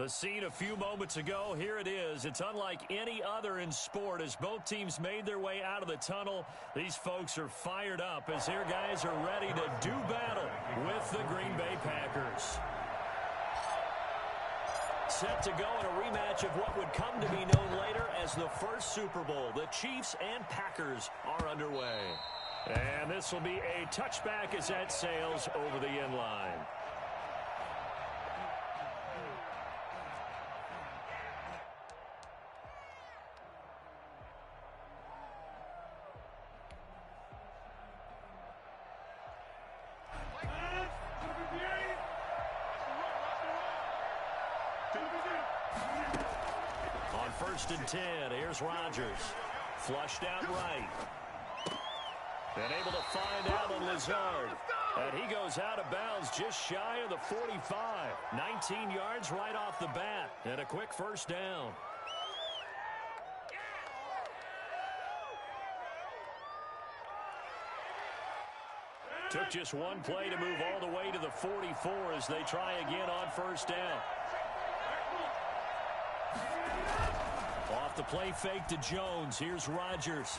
The scene a few moments ago, here it is. It's unlike any other in sport as both teams made their way out of the tunnel. These folks are fired up as their guys are ready to do battle with the Green Bay Packers. Set to go in a rematch of what would come to be known later as the first Super Bowl. The Chiefs and Packers are underway. And this will be a touchback as that sails over the end line. On 1st and 10, here's Rodgers. Flushed out right. And able to find Allen Lazard. And he goes out of bounds just shy of the 45. 19 yards right off the bat. And a quick first down. Took just one play to move all the way to the 44 as they try again on 1st down. Off the play fake to Jones. Here's Rodgers.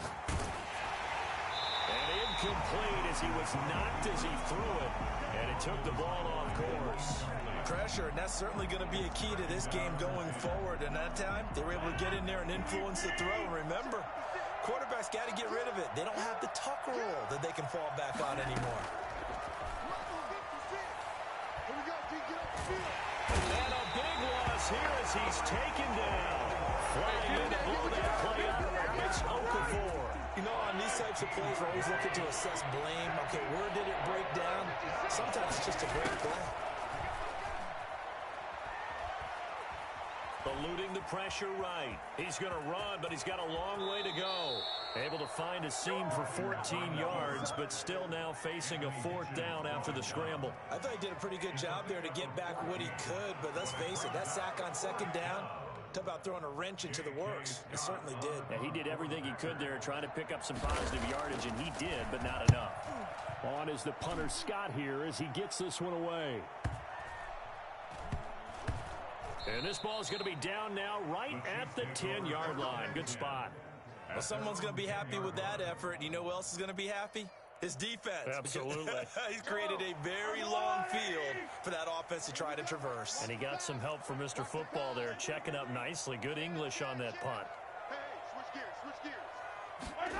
And incomplete as he was knocked as he threw it. And it took the ball off course. Pressure, and that's certainly going to be a key to this game going forward. And that time, they were able to get in there and influence the throw. Remember, quarterbacks got to get rid of it. They don't have the tuck roll that they can fall back on anymore. And a big loss here as he's taken down. Flying in to blow that play out, Alex Okafor. You know, on these types of plays, we're always looking to assess blame. Okay, where did it break down? Sometimes it's just a great play. Eluding the pressure right. He's going to run, but he's got a long way to go. Able to find a seam for 14 yards, but still now facing a 4th down after the scramble. I thought he did a pretty good job there to get back what he could, but let's face it, that sack on 2nd down, talk about throwing a wrench into the works. It certainly did. And he did everything he could there trying to pick up some positive yardage, and he did, but not enough. On is the punter Scott here as he gets this one away. And this ball is going to be down now right at the 10-yard line. Good spot. Well, someone's going to be happy with that effort. You know who else is going to be happy? His defense. Absolutely. He's created a very long field for that offense to try to traverse. And he got some help from Mr. Football there, checking up nicely. Good English on that punt. Switch gears.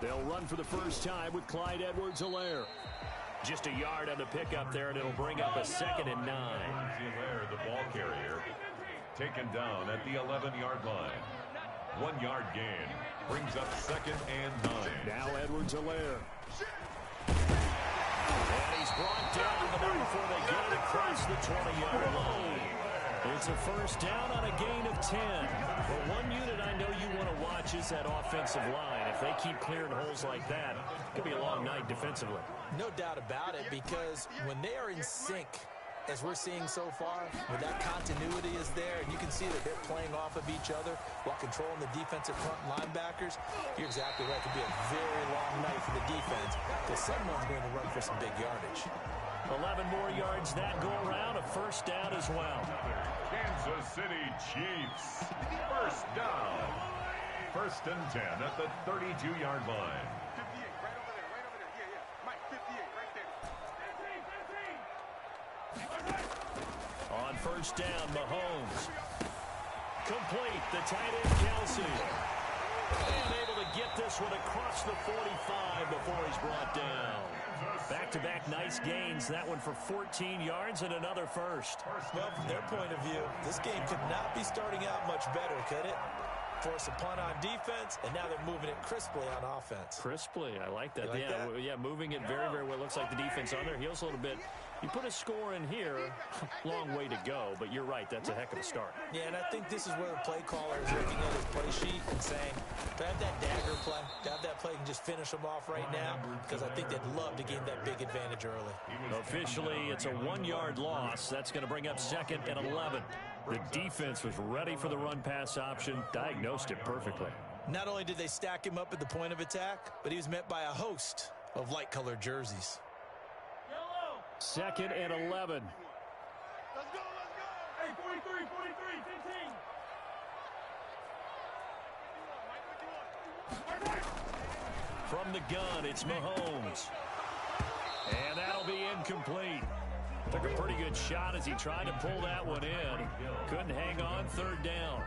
They'll run for the first time with Clyde Edwards-Helaire. Just a yard on the pickup there, and it'll bring up a 2nd and 9. Helaire, the ball carrier, taken down at the 11-yard line. 1 yard gain brings up 2nd and 9. Now Edwards-Helaire. And he's brought down to the number before they get it across the 20-yard line. It's a first down on a gain of 10. But one unit I know you want to watch is that offensive line. If they keep clearing holes like that, it could be a long night defensively. No doubt about it, because when they are in sync, as we're seeing so far, when that continuity is there, and you can see that they're playing off of each other while controlling the defensive front linebackers, you're exactly right. It could be a very long night for the defense because someone's going to run for some big yardage. 11 more yards that go around, a first down as well. Kansas City Chiefs. First down. 1st and 10 at the 32-yard line. 58, right over there. Yeah. Mike, 58, right there. On 1st down, Mahomes. Complete, the tight end, Kelsey. And able to get this one across the 45 before he's brought down. Back-to-back nice gains. That one for 14 yards and another first. Well, from their point of view, this game could not be starting out much better, could it? Force a punt on defense, and now they're moving it crisply on offense. Crisply, I like that. You like that? Yeah, moving it very, very well. Looks like the defense on their heels a little bit. You put a score in here, long way to go, but you're right, that's a heck of a start. Yeah, and I think this is where the play caller is looking at his play sheet and saying, to have that dagger play, to have that play and just finish them off right now, because I think they'd love to gain that big advantage early. Officially, it's a 1-yard loss. That's going to bring up 2nd and 11. The defense was ready for the run-pass option, diagnosed it perfectly. Not only did they stack him up at the point of attack, but he was met by a host of light-colored jerseys. 2nd and 11. Let's go. From the gun, it's Mahomes. And that'll be incomplete. Took a pretty good shot as he tried to pull that one in. Couldn't hang on, third down.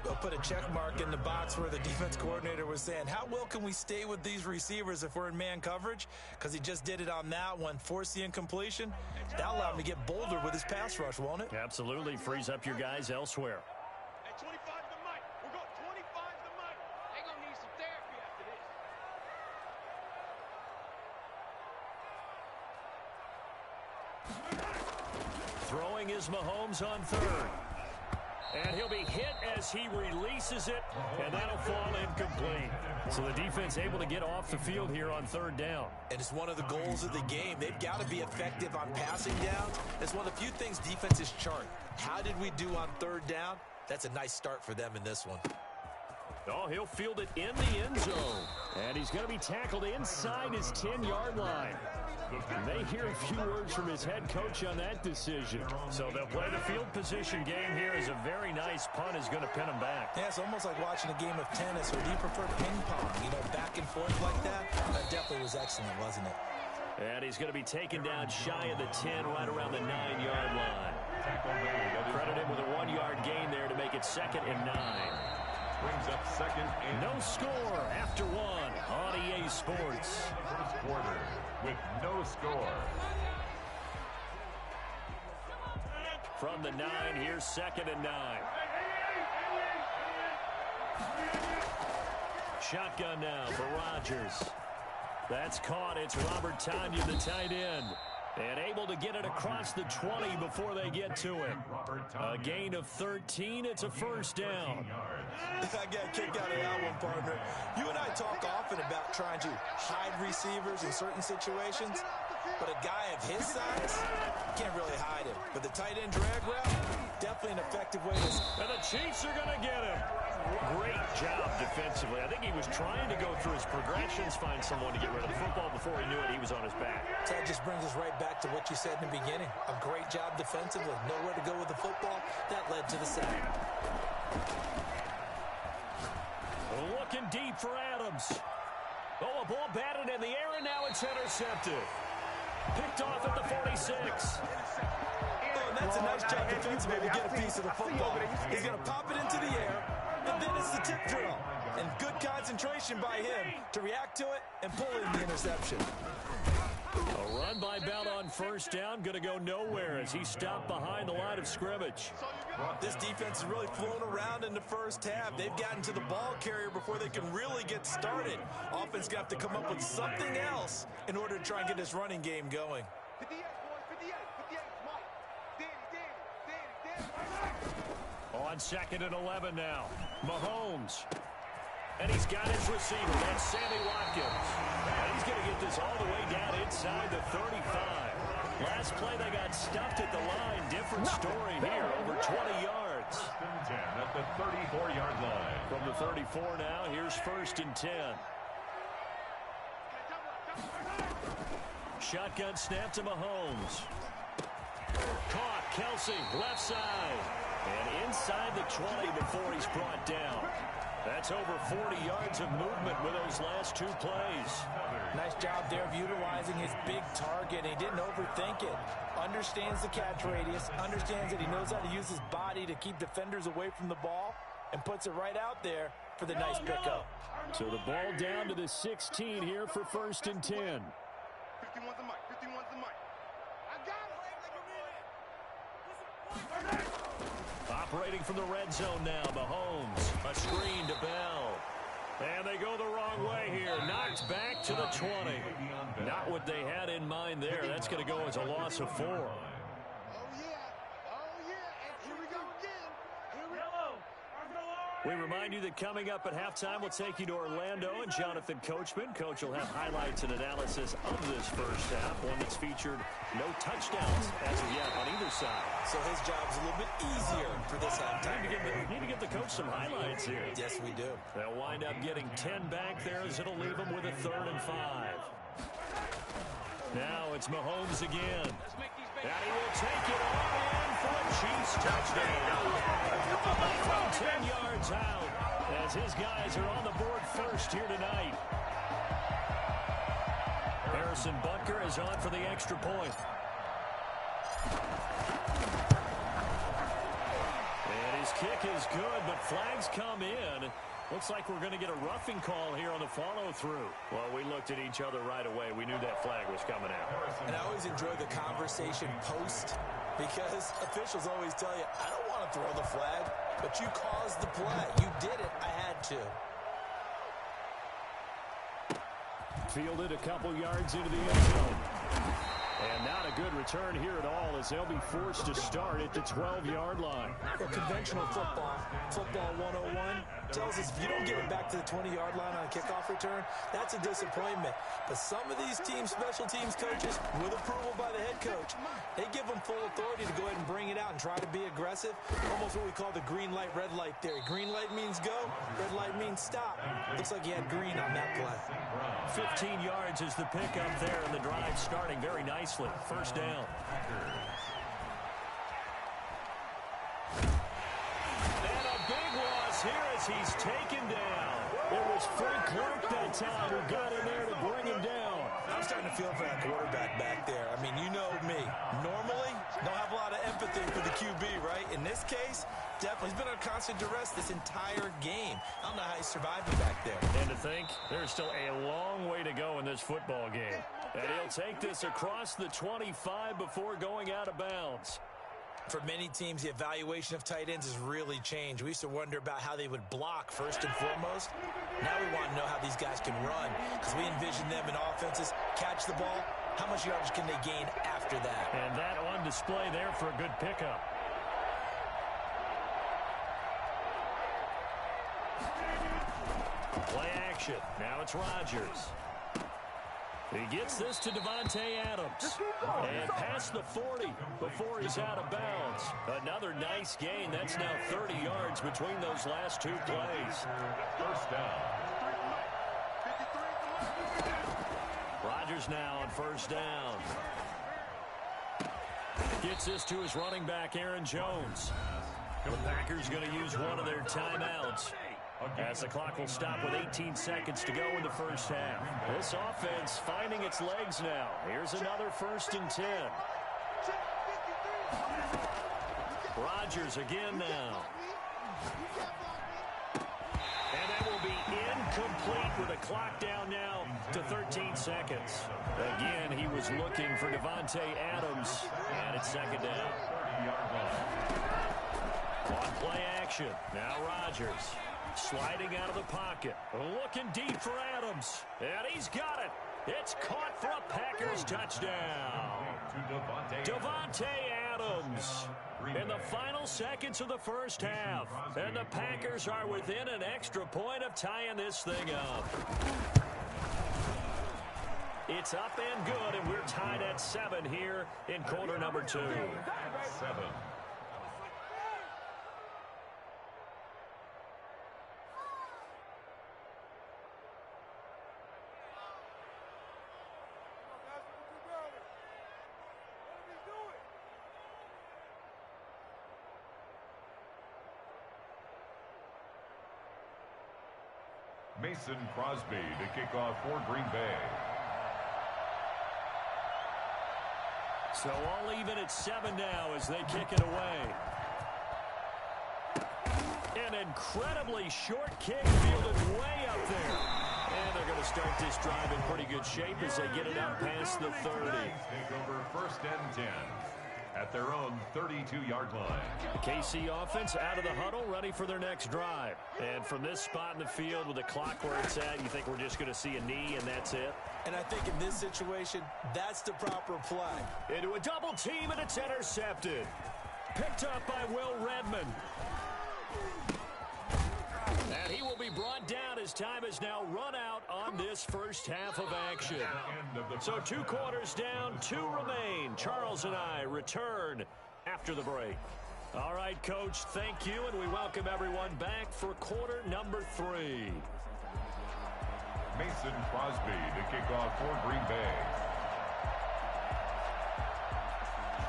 They'll put a check mark in the box where the defense coordinator was saying, how well can we stay with these receivers if we're in man coverage? Because he just did it on that one, forced the incompletion. That'll allow him to get bolder with his pass rush, won't it? Absolutely. Frees up your guys elsewhere. Hey, 25 to the mic. We're going 25 to the mic. They're going to need some therapy after this. Throwing is Mahomes on third. And he'll be hit as he releases it, and that'll fall incomplete. So the defense able to get off the field here on third down. And it's one of the goals of the game. They've got to be effective on passing downs. It's one of the few things defenses chart. How did we do on third down? That's a nice start for them in this one. Oh, he'll field it in the end zone. And he's going to be tackled inside his 10-yard line. They hear a few words from his head coach on that decision. So they'll play the field position game here as a very nice punt is going to pin him back. Yeah, it's almost like watching a game of tennis, or do you prefer ping pong? You know, back and forth like that? That definitely was excellent, wasn't it? And he's going to be taken down shy of the 10, right around the 9-yard line. Credit him with a 1-yard gain there to make it 2nd and 9. Brings up 2nd and no score after 1 on EA Sports. First quarter with no score. From the 9, here's 2nd and 9. Shotgun now for Rodgers. That's caught. It's Robert Tanya, the tight end. And able to get it across the 20 before they get to it. A gain of 13. It's a first down. I got kicked out of that one, partner. You and I talk often about trying to hide receivers in certain situations, but a guy of his size can't really hide him. But the tight end drag route, definitely an effective way to... And the Chiefs are going to get him. Great job defensively. I think he was trying to go through his progressions, find someone to get rid of the football. Before he knew it, he was on his back. So that just brings us right back to what you said in the beginning. A great job defensively. Nowhere to go with the football. That led to the sack. Looking deep for Adams. Oh, a ball batted in the air, and now it's intercepted. Picked off at the 46. Oh, and that's a nice job defensively to get a piece of the football. He's going to pop it into the air, and then it's the tip drill. And good concentration by him to react to it and pull in the interception. A run by Bell on first down, going to go nowhere as he stopped behind the line of scrimmage. This defense has really flown around in the first half. They've gotten to the ball carrier before they can really get started. Offense got to come up with something else in order to try and get this running game going. 58, boys, 58, 58, Mike. On 2nd and 11 now. Mahomes. And he's got his receiver. That's Sammy Watkins. And he's going to get this all the way down inside the 35. Last play, they got stuffed at the line. Different story here. Over 20 yards. 10 at the 34-yard line. From the 34 now, here's 1st and 10. Shotgun snap to Mahomes. Caught. Kelsey, left side. And inside the 20 before he's brought down. That's over 40 yards of movement with those last 2 plays. Nice job there of utilizing his big target. He didn't overthink it. Understands the catch radius. Understands that he knows how to use his body to keep defenders away from the ball. And puts it right out there for the nice pickup. So the ball down to the 16 here for 1st and 10. 51's the mic. 51's the mic. I got it. Operating from the red zone now, Mahomes. A screen to Bell. And they go the wrong way here. Knocked back to the 20. Not what they had in mind there. That's going to go as a loss of 4. Oh, yeah. Oh, yeah. And here we go again. Here we go. We remind you that coming up at halftime, we'll take you to Orlando and Jonathan Coachman. Coach will have highlights and analysis of this first half, one that's featured no touchdowns as of yet on either side. So his job's a little bit easier for this halftime. Need to give the coach some highlights here. Yes, we do. They'll wind up getting 10 back there as it'll leave them with a 3rd and 5. Now it's Mahomes again. And he will take it on in for a Chiefs touchdown. From 10 yards out, as his guys are on the board first here tonight. Harrison Butker is on for the extra point. And his kick is good, but flags come in. Looks like we're going to get a roughing call here on the follow-through. Well, we looked at each other right away. We knew that flag was coming out. And I always enjoy the conversation post because officials always tell you, I don't want to throw the flag, but you caused the play. You did it. I had to. Fielded a couple yards into the end zone. And not a good return here at all as they'll be forced to start at the 12-yard line. Well, conventional football 101, tells us if you don't get it back to the 20-yard line on a kickoff return, that's a disappointment. But some of these teams, special teams coaches, with approval by the head coach, they give them full authority to go ahead and bring it out and try to be aggressive. Almost what we call the green light, red light theory. Green light means go, red light means stop. Looks like he had green on that play. 15 yards is the pickup there, and the drive starting very nicely. First down. And a big loss here as he's taken down. It was Frank Clark that time who got in there to bring him down. I'm starting to feel for that quarterback back there. I mean, you know me. Normally, don't have a lot of empathy for the QB, right? In this case, definitely. He's been under constant duress this entire game. I don't know how he's surviving back there. And to think, there's still a long way to go in this football game. And he'll take this across the 25 before going out of bounds. For many teams, the evaluation of tight ends has really changed. We used to wonder about how they would block first and foremost. Now we want to know how these guys can run because we envision them in offenses catch the ball. How much yardage can they gain after that? And that on display there for a good pickup. Play action. Now it's Rodgers. He gets this to Davante Adams. And past the 40 before he's out of bounds. Another nice gain. That's now 30 yards between those last two plays. First down. Rodgers now on first down. Gets this to his running back, Aaron Jones. The Packers going to use one of their timeouts, as the clock will stop with 18 seconds to go in the first half. This offense finding its legs now. Here's another 1st and 10. Rodgers again now. And that will be incomplete with a clock down now to 13 seconds. Again, he was looking for Davante Adams, and it's second down. On play action, now Rodgers. Sliding out of the pocket. Looking deep for Adams. And he's got it. It's caught for a Packers touchdown. Davante Adams in the final seconds of the first half. And the Packers are within an extra point of tying this thing up. It's up and good, and we're tied at 7 here in quarter number 2. 7. Mason Crosby to kick off for Green Bay. So all even at 7 now as they kick it away. An incredibly short kick fielded way up there. And they're going to start this drive in pretty good shape as they get it out past the 30. Take over 1st and 10 at their own 32-yard line. The KC offense out of the huddle, ready for their next drive. And from this spot in the field with the clock where it's at, you think we're just going to see a knee and that's it? And I think in this situation, that's the proper play. Into a double team, and it's intercepted. Picked up by Will Redmond. And he will be brought down as time has now run out on this first half of action. So 2 quarters down, 2 remain. Charles and I return after the break. All right, Coach, thank you, and we welcome everyone back for quarter number 3. Mason Crosby to kick off for Green Bay.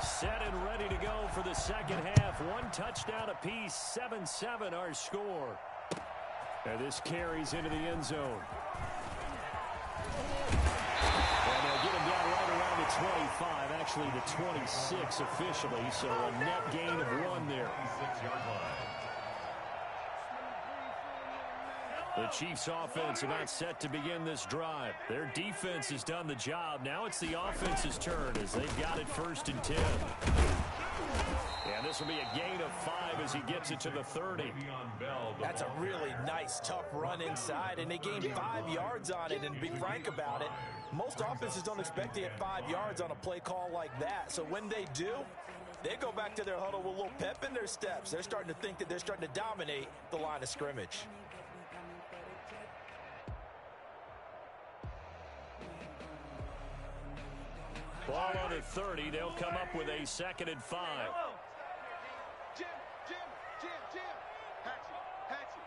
Set and ready to go for the second half. One touchdown apiece, 7-7 our score. And this carries into the end zone. And they'll get him down right around the 25, actually the 26 officially, so a net gain of 1 there. 6-yard line. The Chiefs' offense about set to begin this drive. Their defense has done the job. Now it's the offense's turn as they've got it 1st and 10. And this will be a gain of 5 as he gets it to the 30. That's a really nice, tough run inside, and they gained 5 yards on it. And to be frank about it, most offenses don't expect to get 5 yards on a play call like that. So when they do, they go back to their huddle with a little pep in their steps. They're starting to think that they're starting to dominate the line of scrimmage. Ball on at 30. They'll come up with a 2nd and 5. Jim. Hatchie.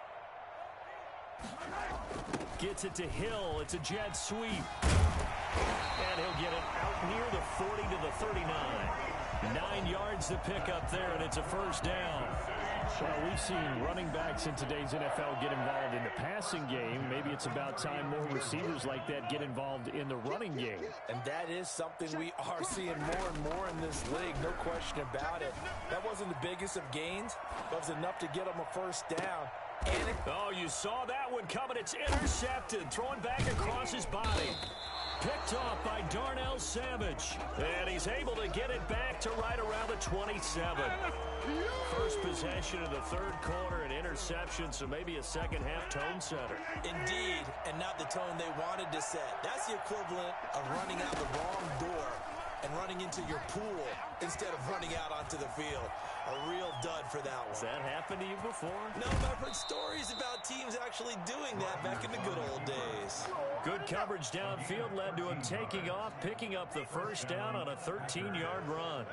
Gets it to Hill. It's a jet sweep. And he'll get it out near the 40 to the 39. 9 yards to pick up there, and it's a 1st down. Well, we've seen running backs in today's NFL get involved in the passing game. Maybe it's about time more receivers like that get involved in the running game. And that is something we are seeing more and more in this league, no question about it. That wasn't the biggest of gains, but it was enough to get them a 1st down. Oh, you saw that one coming. It's intercepted. Throwing back across his body. Picked off by Darnell Savage. And he's able to get it back to right around the 27. First possession of the 3rd quarter, an interception, so maybe a second half tone setter. Indeed, and not the tone they wanted to set. That's the equivalent of running out the wrong door and running into your pool instead of running out onto the field. A real dud for that one. Has that happened to you before? No, but I've heard stories about teams actually doing that back in the good old days. Good coverage downfield led to him taking off, picking up the 1st down on a 13-yard run.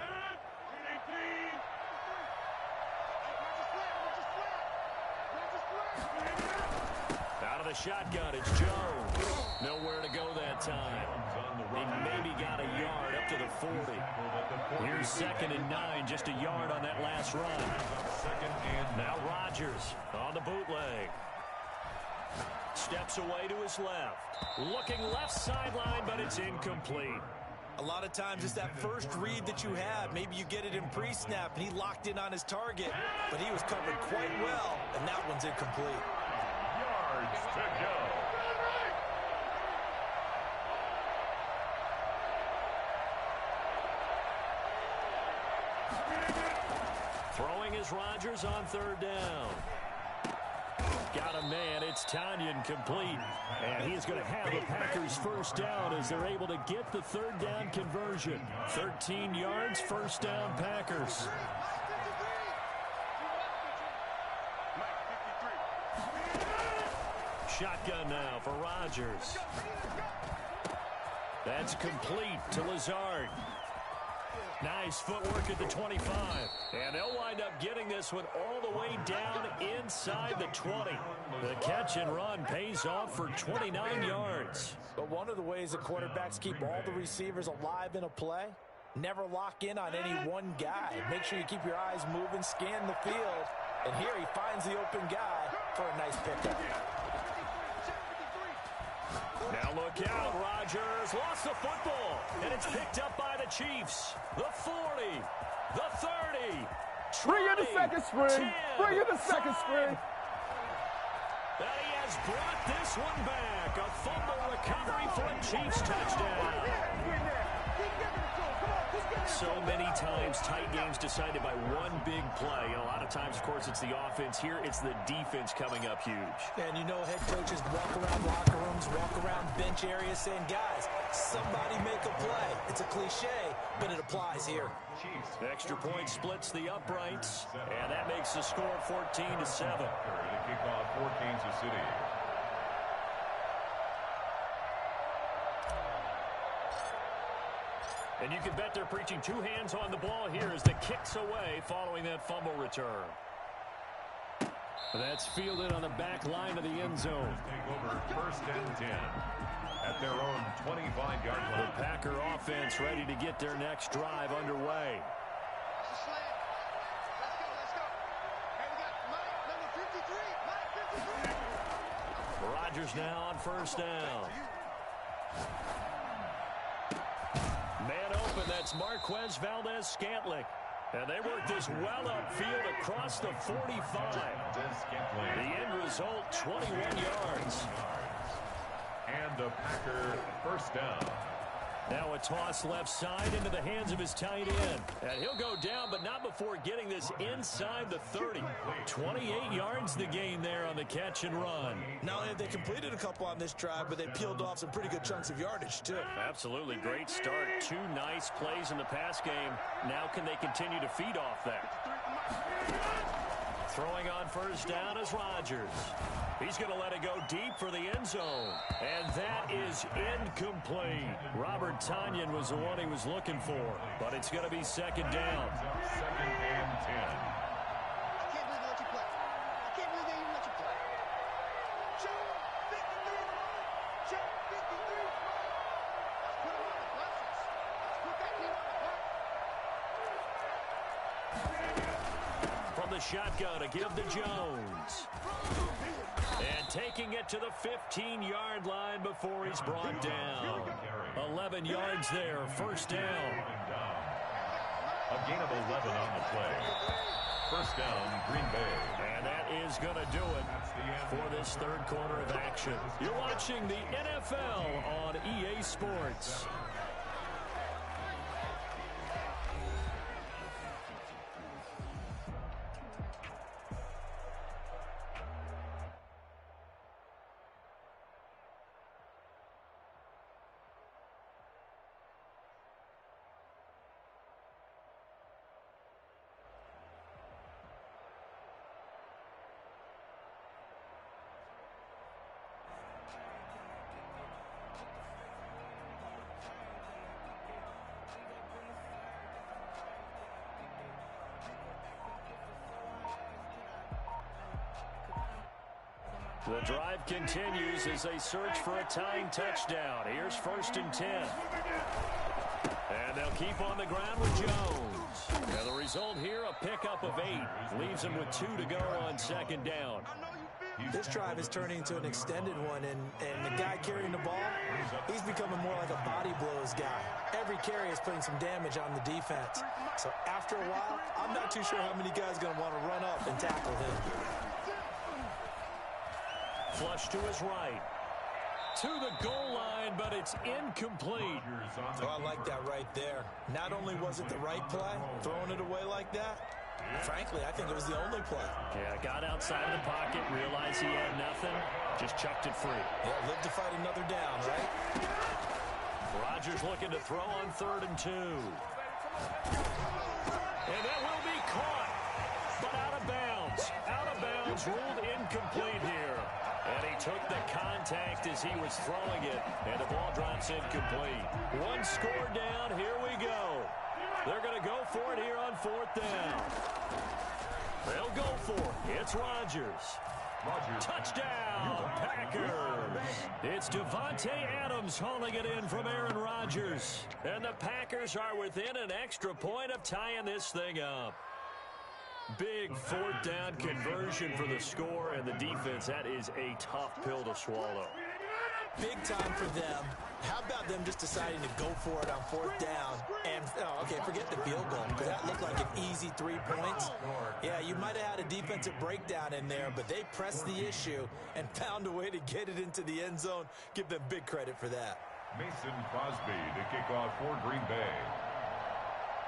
Out of the shotgun, it's Jones. Nowhere to go that time. He maybe got a yard up to the 40. Here's 2nd and 9, just a yard on that last run. Now Rodgers on the bootleg. Steps away to his left. Looking left sideline, but it's incomplete. A lot of times it's that first read that you have. Maybe you get it in pre-snap, and he locked in on his target. But he was covered quite well, and that one's incomplete. Yards to go. Throwing is Rodgers on 3rd down. Got a man. It's Tanyan complete. And he's going to have the Packers 1st down as they're able to get the 3rd down conversion. 13 yards, 1st down Packers. Shotgun now for Rodgers. That's complete to Lazard. Nice footwork at the 25. And they'll wind up getting this one all the way down inside the 20. The catch and run pays off for 29 yards. But one of the ways the quarterbacks keep all the receivers alive in a play, never lock in on any one guy. Make sure you keep your eyes moving, scan the field. And here he finds the open guy for a nice pickup. Now look out, Rodgers lost the football, and it's picked up by the Chiefs. The 40, the 30, 20, Bring in the second string. 10, Bring in the second 5. string. And he has brought this one back. A fumble recovery for a Chiefs touchdown. So many times tight games decided by one big play. A lot of times, of course, it's the offense. Here, it's the defense coming up huge. And you know head coaches walk around locker rooms, walk around bench areas saying, guys, somebody make a play. It's a cliche, but it applies here. Extra point splits the uprights, and that makes the score 14-7. To kick off for Kansas City. And you can bet they're preaching 2 hands on the ball here as the kick's away following that fumble return. That's fielded on the back line of the end zone. Take over 1st and 10. at their own 25-yard line. The Packer offense ready to get their next drive underway. Rodgers now on first down. Man open, that's Marquez Valdez-Scantling. And they work this well upfield across the 45. The end result, 21 yards. And the Packer first down. Now a toss left side into the hands of his tight end. And he'll go down, but not before getting this inside the 30. 28 yards the gain there on the catch and run. Not only have they completed a couple on this drive, but they peeled off some pretty good chunks of yardage, too. Absolutely. Great start. 2 nice plays in the pass game. Now can they continue to feed off that? Throwing on first down is Rodgers. He's going to let it go deep for the end zone. And that is incomplete. Robert Tonyan was the one he was looking for. But it's going to be second down. Second and 10. I can't believe they let you play. I can't believe they even let you play. Show 53. Show 53. Let's put him on the buses. Let's put that team on the bus. From the shotgun, a give to Jones. And taking it to the 15-yard line before he's brought down. 11 yards there, first down. A gain of 11 on the play. First down, Green Bay. And that is going to do it for this third quarter of action. You're watching the NFL on EA Sports. The drive continues as they search for a tying touchdown. Here's first and 10. And they'll keep on the ground with Jones. And the result here, a pickup of 8. Leaves them with 2 to go on second down. This drive is turning into an extended one, and the guy carrying the ball, he's becoming more like a body blows guy. Every carry is putting some damage on the defense. So after a while, I'm not too sure how many guys are going to want to run up and tackle him. Flush to his right. To the goal line, but it's incomplete. Oh, I like that right there. Not only was it the right play, throwing it away like that, frankly, I think it was the only play. Yeah, got outside of the pocket, realized he had nothing, just chucked it free. Yeah, live to fight another down, right? Rodgers looking to throw on 3rd and 2. And that will be caught, but out of bounds. Out of bounds, ruled incomplete here. And he took the contact as he was throwing it, and the ball drops incomplete. 1 score down, here we go. They're going to go for it here on 4th down. They'll go for it. It's Rodgers. Touchdown, Packers. It's Devontae Adams hauling it in from Aaron Rodgers. And the Packers are within an extra point of tying this thing up. Big 4th down conversion for the score, and the defense, that is a tough pill to swallow. Big time for them. How about them just deciding to go for it on 4th down? And, okay, forget the field goal, because that looked like an easy 3 points. Yeah, you might have had a defensive breakdown in there, but they pressed the issue and found a way to get it into the end zone. Give them big credit for that. Mason Crosby to kick off for Green Bay.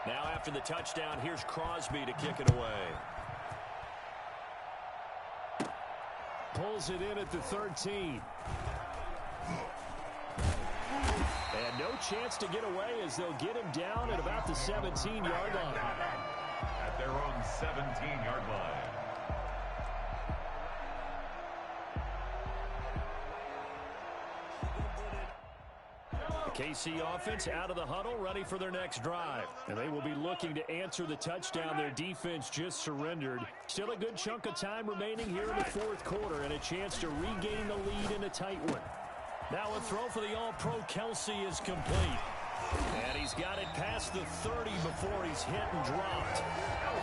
Now after the touchdown, here's Crosby to kick it away. Pulls it in at the 13. And no chance to get away as they'll get him down at about the 17-yard line. At their own 17-yard line. KC offense out of the huddle, ready for their next drive. And they will be looking to answer the touchdown their defense just surrendered. Still a good chunk of time remaining here in the 4th quarter and a chance to regain the lead in a tight one. Now a throw for the All-Pro Kelsey is complete. And he's got it past the 30 before he's hit and dropped.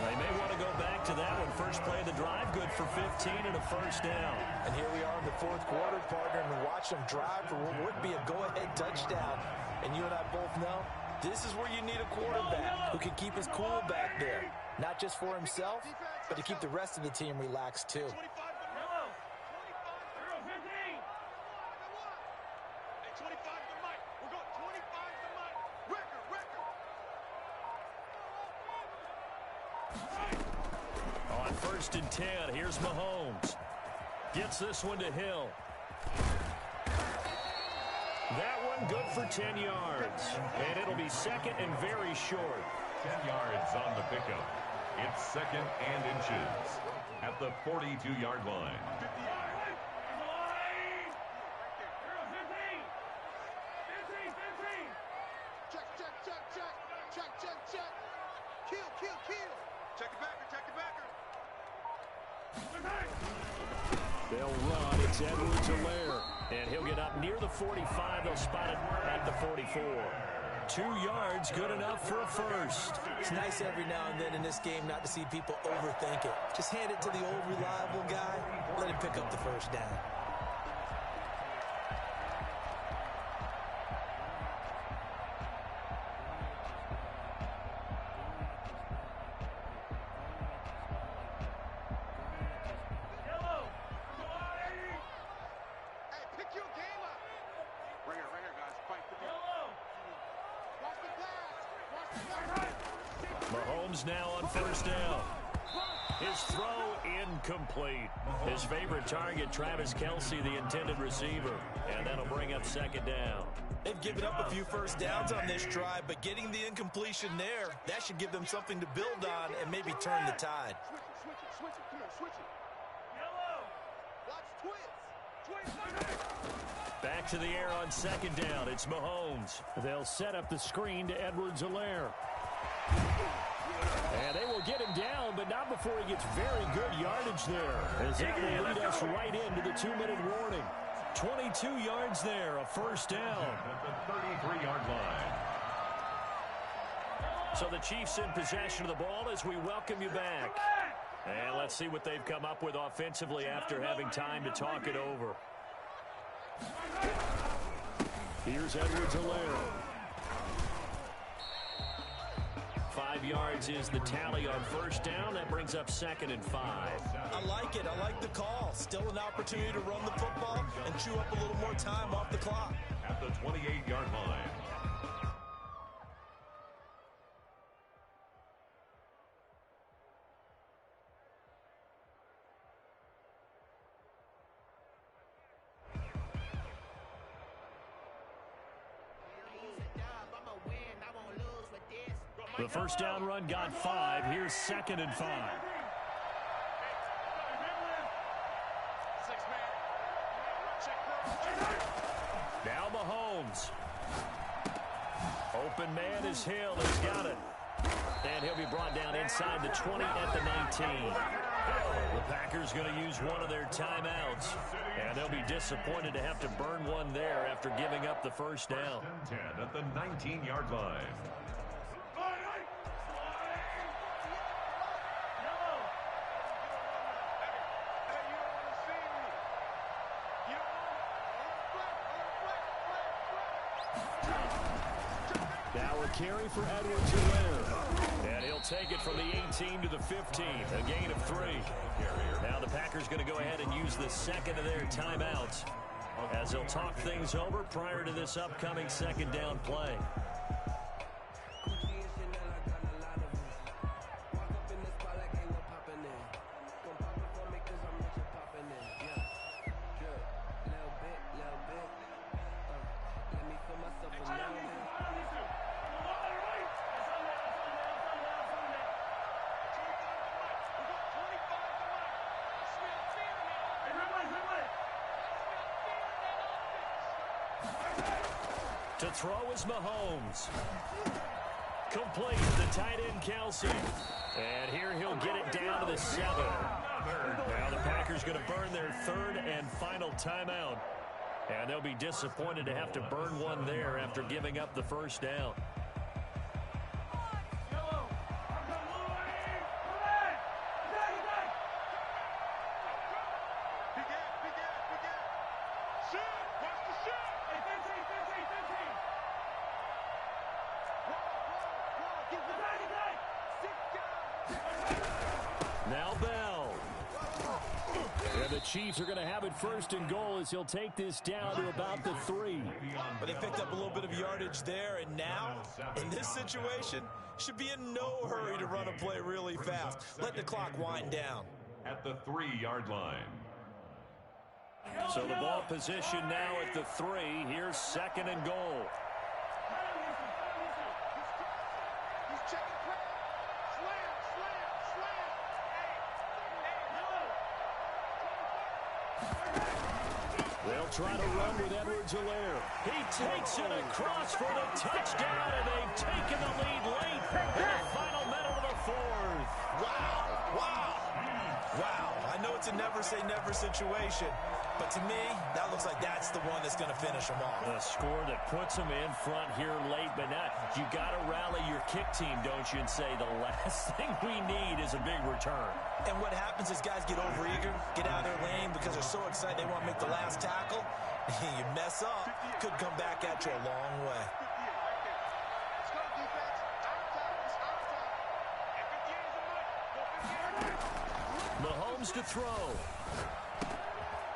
They may want to go back to that one. First play of the drive, good for 15 and a first down. And here we are in the fourth quarter, partner, and watch them drive for what would be a go-ahead touchdown. And you and I both know this is where you need a quarterback who can keep his cool back there. Not just for himself, but to keep the rest of the team relaxed too. On 1st and 10, here's Mahomes. Gets this one to Hill. That one good for 10 yards. And it'll be second and very short. 10 yards on the pickup. It's second and inches at the 42-yard line. Check. Kill. Check the backer. They'll run. It's Edwards-Helaire. And he'll get up near the 45. They'll spot it at the 44. 2 yards, good enough for a first. It's nice every now and then in this game not to see people overthink it. Just hand it to the old reliable guy. Let him pick up the first down. Mahomes now on first down. His throw incomplete. His favorite target, Travis Kelsey, the intended receiver. And that'll bring up second down. They've given up a few first downs on this drive, but getting the incompletion there, that should give them something to build on and maybe turn the tide. Switch it. Come here, switch it. Yellow. Watch twist. Back to the air on second down. It's Mahomes. They'll set up the screen to Edwards-Helaire. And they will get him down, but not before he gets very good yardage there, as that will lead us right into the 2-minute warning. 22 yards there, a first down. At the 33-yard line. So the Chiefs in possession of the ball as we welcome you back. And let's see what they've come up with offensively after having time to talk it over. Here's Edwards-Helaire. 5 yards is the tally on first down. That brings up 2nd and 5. I like it. I like the call. Still an opportunity to run the football and chew up a little more time off the clock. At the 28-yard line. The first down run got 5. Here's 2nd and 5. Now Mahomes. Open man is Hill. He's got it. And he'll be brought down inside the 20 at the 19. The Packers going to use one of their timeouts. And they'll be disappointed to have to burn one there after giving up the first down. 10 at the 19-yard line. Now a carry for Edwards-Helaire. And he'll take it from the 18 to the 15, a gain of 3. Now the Packers going to go ahead and use the second of their timeouts as they'll talk things over prior to this upcoming second down play. To throw is Mahomes. Complete, the tight end Kelsey. And here he'll get it down to the 7. Now the Packers going to burn their 3rd and final timeout. And they'll be disappointed to have to burn one there after giving up the first down. Now Bell. And the Chiefs are going to have it first and goal as he'll take this down to about the 3. But they picked up a little bit of yardage there, and now, in this situation, should be in no hurry to run a play really fast. Let the clock wind down. At the 3-yard line. So the ball position now at the 3. Here's second and goal. He's checking crowd. Slam, slam, slam. They'll try to run with Edwards-Helaire. He takes it across for the touchdown, and they've taken the lead late in the final minute of the 4th. Wow, I know it's a never-say-never situation, but to me, that looks like that's the one that's going to finish them off. A score that puts them in front here late, but not. You got to rally your kick team, don't you, and say the last thing we need is a big return. And what happens is guys get overeager, get out of their lane because they're so excited they want to make the last tackle. You mess up, could come back at you a long way. Let's go, defense. Out of time. It's out of time. Mahomes to throw.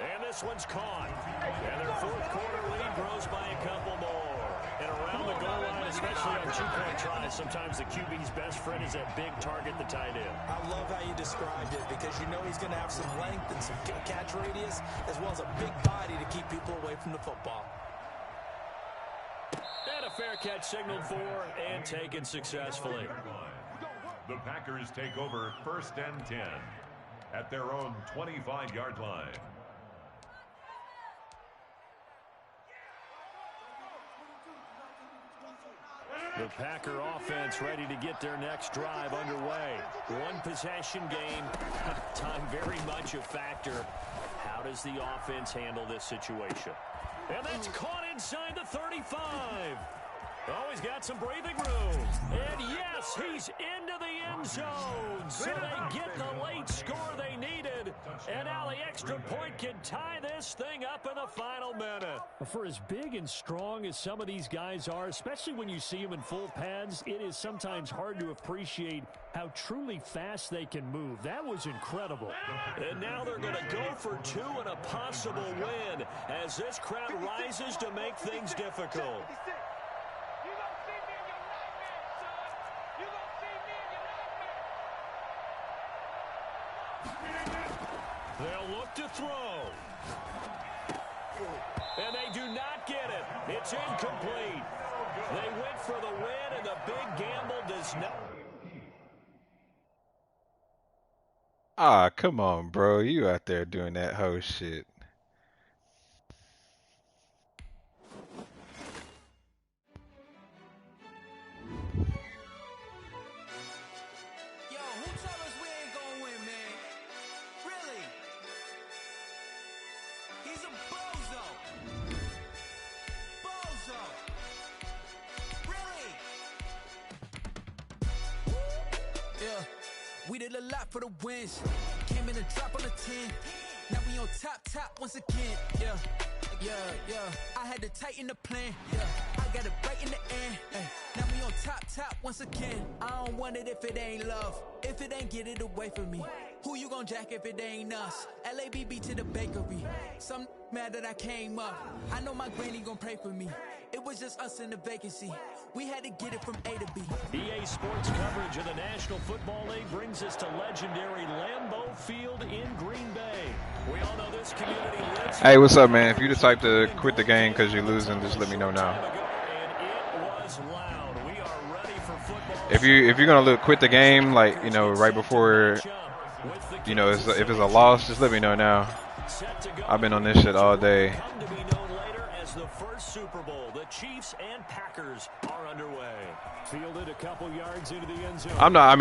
And this one's caught. And their fourth quarter lead grows by a couple more. And around the goal line, especially on 2-point tries, sometimes the QB's best friend is that big target, the tight end. I love how you described it because you know he's going to have some length and some catch radius as well as a big body to keep people away from the football. And a fair catch signaled for and taken successfully. The Packers take over 1st and 10 at their own 25-yard line. The Packer offense ready to get their next drive underway. One possession game. Time very much a factor. How does the offense handle this situation? And that's caught inside the 35. Oh, he's got some breathing room. And yes, he's into the end zone. So they get the late score they needed. And now the extra point can tie this thing up in the final minute. For as big and strong as some of these guys are, especially when you see them in full pads, it is sometimes hard to appreciate how truly fast they can move. That was incredible. And now they're going to go for 2 and a possible win as this crowd rises to make things difficult. They'll look to throw. And they do not get it. It's incomplete. They went for the win, and the big gamble does not. Ah, come on, bro. You out there doing that whole shit. We did a lot for the wins. Came in and drop on the 10. Now we on top once again. Yeah. I had to tighten the plan. Yeah. I got it right in the end. Ay. Now we on top once again. I don't want it if it ain't love. If it ain't, get it away from me. Who you gon' jack if it ain't us? LABB to the bakery. Some mad that I came up. I know my granny gon' pray for me. It was just us in the vacancy. We had to get it from A to B. EA Sports coverage of the National Football League brings us to legendary Lambeau Field in Green Bay. We all know this community lives. Hey, what's up, man? If you decide to quit the game because you're losing, just let me know now. If you're gonna quit the game, like, you know, right before, you know, if it's a loss, just let me know now. I've been on this shit all day. is the first Super Bowl. The Chiefs and Packers are underway. Fielded a couple yards into the end zone. I'm not,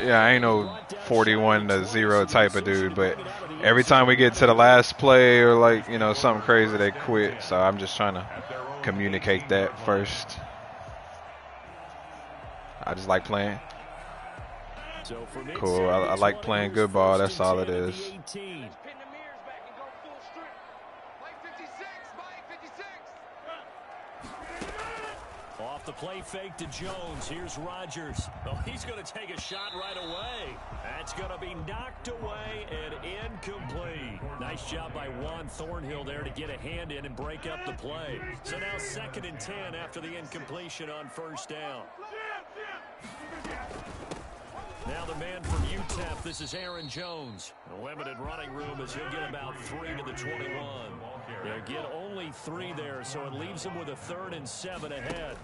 yeah, I ain't no 41-0 type of dude, but every time we get to the last play or, like, you know, something crazy, they quit. So I'm just trying to communicate that first. I just like playing. Cool. I like playing good ball. That's all it is. Off the play fake to Jones. Here's Rodgers. Oh, he's going to take a shot right away. That's going to be knocked away and incomplete. Nice job by Juan Thornhill there to get a hand in and break up the play. So now 2nd and 10 after the incompletion on first down. Now the man from UTEP, this is Aaron Jones. A limited running room as he'll get about 3 to the 21. They'll get only 3 there, so it leaves him with a 3rd and 7 ahead.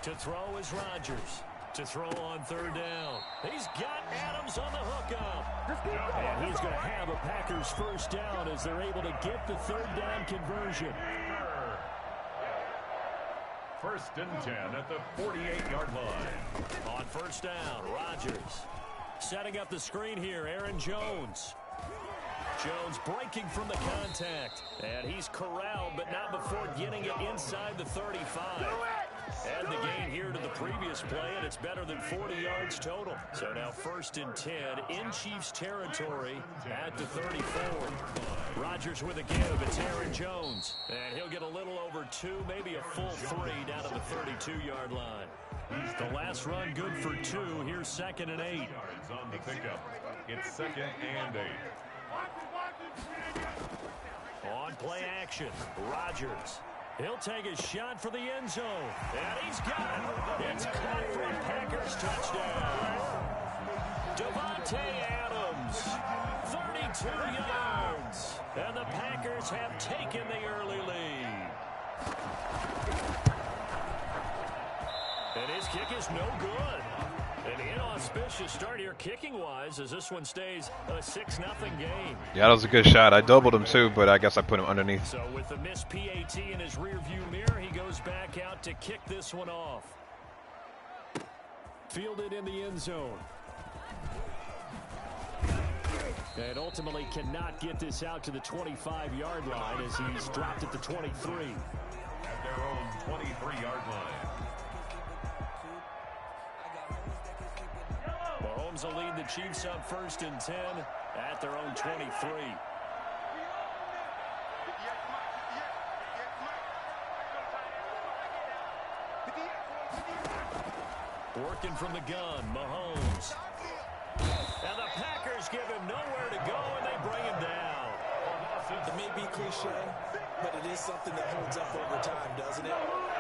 To throw is Rodgers. To throw on 3rd down. He's got Adams on the hookup. And he's going to have a Packers first down as they're able to get the 3rd down conversion. 1st and 10 at the 48-yard line. On first down, Rodgers. Setting up the screen here, Aaron Jones. Jones breaking from the contact. And he's corralled, but not before getting it inside the 35. Add the gain here to the previous play, and it's better than 40 yards total. So now 1st and 10 in Chiefs territory at the 34. Rodgers with a give. It's Aaron Jones. And he'll get a little over 2, maybe a full 3 down to the 32-yard line. The last run good for 2. Here's 2nd and 8. Yards on the pickup. It's 2nd and 8. On play action, Rodgers. He'll take a shot for the end zone. And he's got it. It's caught for a Packers touchdown. Devontae Adams, 32 yards. And the Packers have taken the early lead. And his kick is no good. An inauspicious start here kicking-wise as this one stays a 6-0 game. Yeah, that was a good shot. I doubled him too, but I guess I put him underneath. So with the missed PAT in his rearview mirror, he goes back out to kick this one off. Fielded in the end zone. And ultimately cannot get this out to the 25-yard line as he's dropped at the 23. At their own 23-yard line. Mahomes will lead the Chiefs up 1st and 10 at their own 23. Working from the gun, Mahomes. And the Packers give him nowhere to go, and they bring him down. It may be cliche, but it is something that holds up over time, doesn't it?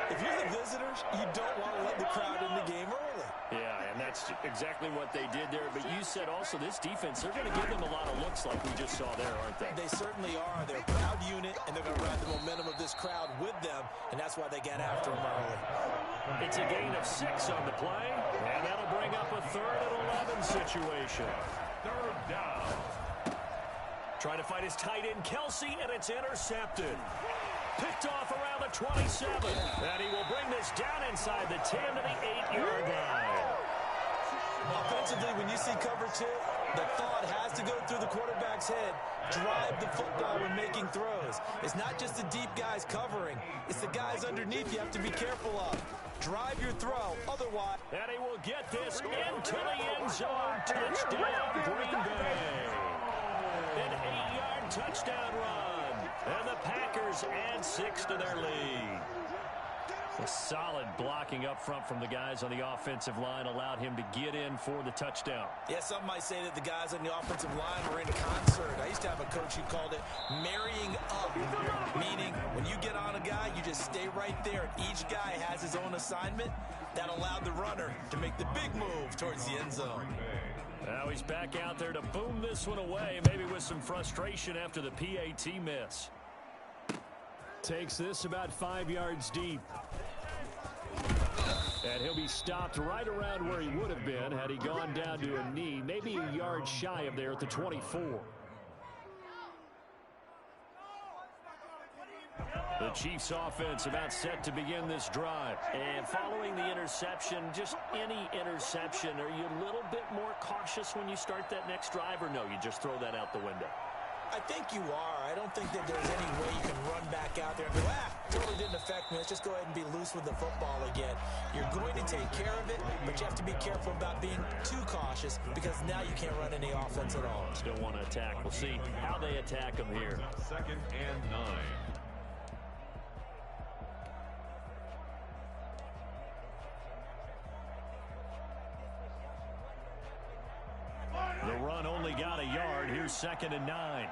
If you're the visitors, you don't want to let the crowd in the game early. Yeah, and that's exactly what they did there. But you said also this defense, they're going to give them a lot of looks like we just saw there, aren't they? They certainly are. They're a proud unit, and they're going to ride the momentum of this crowd with them, and that's why they get after them early. It's a gain of 6 on the play, and that'll bring up a 3rd and 11 situation. 3rd down. Trying to fight his tight end, Kelsey, and it's intercepted. Picked off around the 27. And he will bring this down inside the 10 to the 8-yard line. Offensively, when you see cover 2, the thought has to go through the quarterback's head. Drive the football when making throws. It's not just the deep guys covering. It's the guys underneath you have to be careful of. Drive your throw, otherwise. And he will get this into the end zone. Touchdown, Green Bay. An 8-yard touchdown run. And the Packers add 6 to their lead. A solid blocking up front from the guys on the offensive line allowed him to get in for the touchdown. Yeah, some might say that the guys on the offensive line were in concert. I used to have a coach who called it marrying up, meaning when you get on a guy, you just stay right there. Each guy has his own assignment. That allowed the runner to make the big move towards the end zone. Now he's back out there to boom this one away, maybe with some frustration after the PAT miss. Takes this about 5 yards deep. And he'll be stopped right around where he would have been had he gone down to a knee, maybe a yard shy of there at the 24. The Chiefs offense about set to begin this drive. And following the interception, just any interception, are you a little bit more cautious when you start that next drive, or no, you just throw that out the window? I think you are. I don't think that there's any way you can run back out there and go, totally didn't affect me. Let's just go ahead and be loose with the football again. You're going to take care of it, but you have to be careful about being too cautious because now you can't run any offense at all. Still want to attack. We'll see how they attack them here. 2nd and 9. The run only got a yard. Here's 2nd and 9.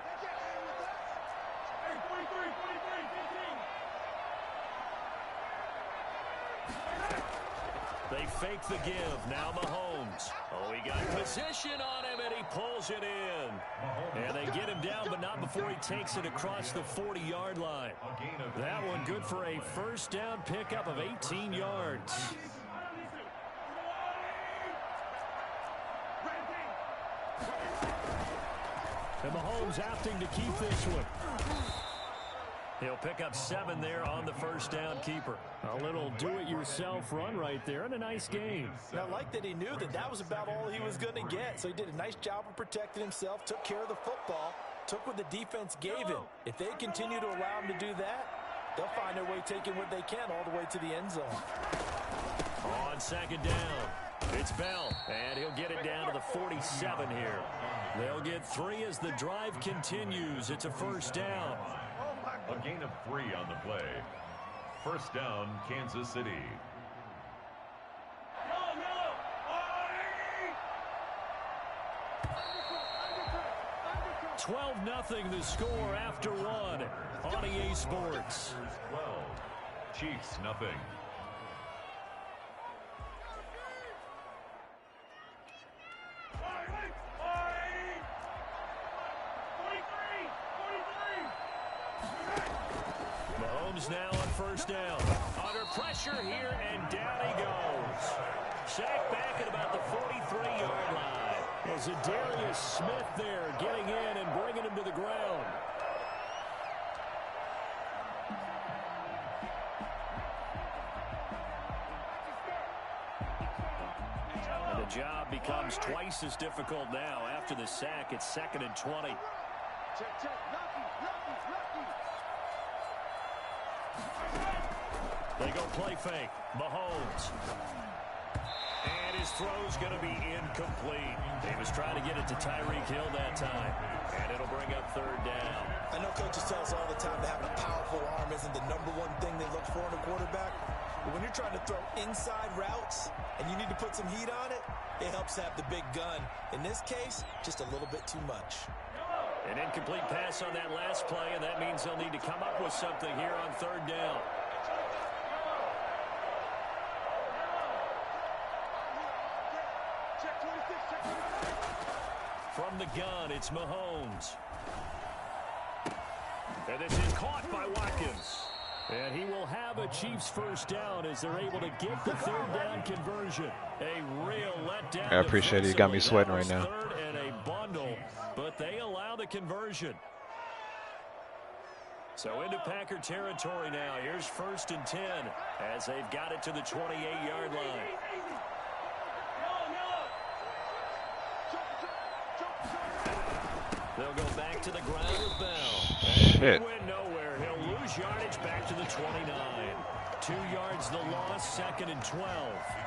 They fake the give. Now Mahomes. Oh, he got position on him, and he pulls it in. And they get him down, but not before he takes it across the 40-yard line. That one good for a first down pickup of 18 yards. And Mahomes opting to keep this one. He'll pick up 7 there on the first down keeper. A little do-it-yourself run right there, and a nice game. And I like that he knew that that was about all he was going to get. So he did a nice job of protecting himself, took care of the football, took what the defense gave him. If they continue to allow him to do that, they'll find their way taking what they can all the way to the end zone. On 2nd down, it's Bell, and he'll get it down to the 47 here. They'll get 3 as the drive continues. It's a first down. A gain of 3 on the play. First down, Kansas City. 12-0 the score after 1 on EA Sports. 12. Chiefs nothing. Mahomes now on first down. Under pressure here, and down he goes. Sacked back at about the 43-yard line. Was it Darius Smith there getting in and bringing him to the ground? And the job becomes twice as difficult now after the sack. It's 2nd and 20. Check, check. They go play fake. Mahomes. And his throw's going to be incomplete. He was trying to get it to Tyreek Hill that time. And it'll bring up 3rd down. I know coaches tell us all the time that having a powerful arm isn't the #1 thing they look for in a quarterback. But when you're trying to throw inside routes and you need to put some heat on it, it helps have the big gun. In this case, just a little bit too much. An incomplete pass on that last play, and that means they'll need to come up with something here on 3rd down. From the gun, it's Mahomes. And this is caught by Watkins. And he will have a Chiefs first down as they're able to get the 3rd down conversion. A real letdown. I appreciate it. You got me sweating right now. 3rd and a bundle, but they allow the conversion. So into Packer territory now. Here's 1st and 10 as they've got it to the 28-yard line. They'll go back to the ground with Bell. Shit. He went nowhere. He'll lose yardage back to the 29. 2 yards the loss, 2nd and 12.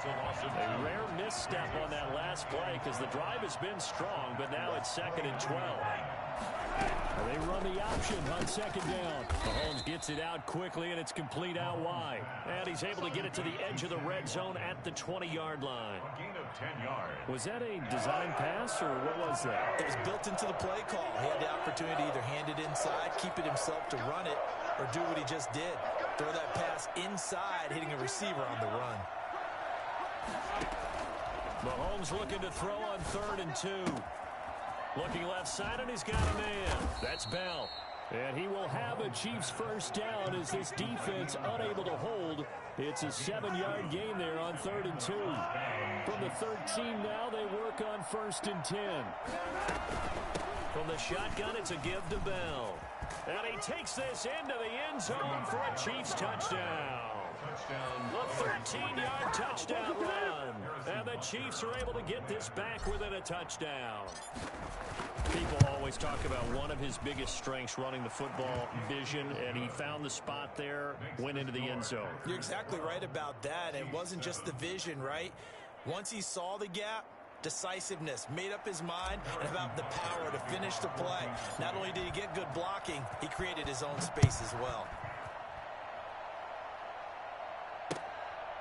A rare misstep on that last play because the drive has been strong, but now it's 2nd and 12. They run the option on 2nd down. Mahomes gets it out quickly, and it's complete out wide. And he's able to get it to the edge of the red zone at the 20-yard line. A gain of 10 yards. Was that a design pass, or what was that? It was built into the play call. He had the opportunity to either hand it inside, keep it himself to run it, or do what he just did. Throw that pass inside, hitting a receiver on the run. Mahomes looking to throw on 3rd and 2. Looking left side, and he's got a man. That's Bell. And he will have a Chiefs first down as this defense unable to hold. It's a 7-yard gain there on 3rd and 2. From the 13 now, they work on 1st and 10. From From the shotgun, it's a give to Bell. And he takes this into the end zone for a Chiefs touchdown. The 13-yard touchdown run. And the Chiefs are able to get this back within a touchdown. People always talk about one of his biggest strengths, running the football, vision, and he found the spot there, went into the end zone. You're exactly right about that. It wasn't just the vision, right? Once he saw the gap, decisiveness, made up his mind, and about the power to finish the play. Not only did he get good blocking, he created his own space as well.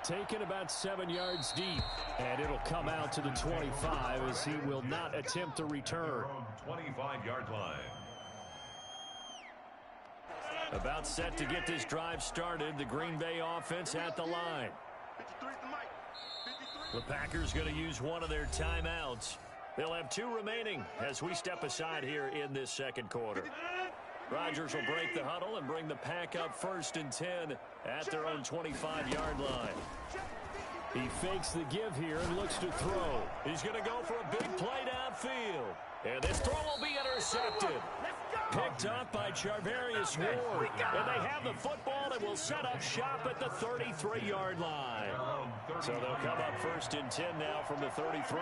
Taken about 7 yards deep, and it'll come out to the 25 as he will not attempt to return. 25-yard line. About set to get this drive started, the Green Bay offense at the line. The Packers going to use one of their timeouts. They'll have 2 remaining as we step aside here in this second quarter. Rodgers will break the huddle and bring the pack up 1st and 10 at their own 25-yard line. He fakes the give here and looks to throw. He's going to go for a big play downfield. And this throw will be intercepted. Picked up by Charvarius Ward. And they have the football and will set up shop at the 33-yard line. So they'll come up 1st and 10 now from the 33.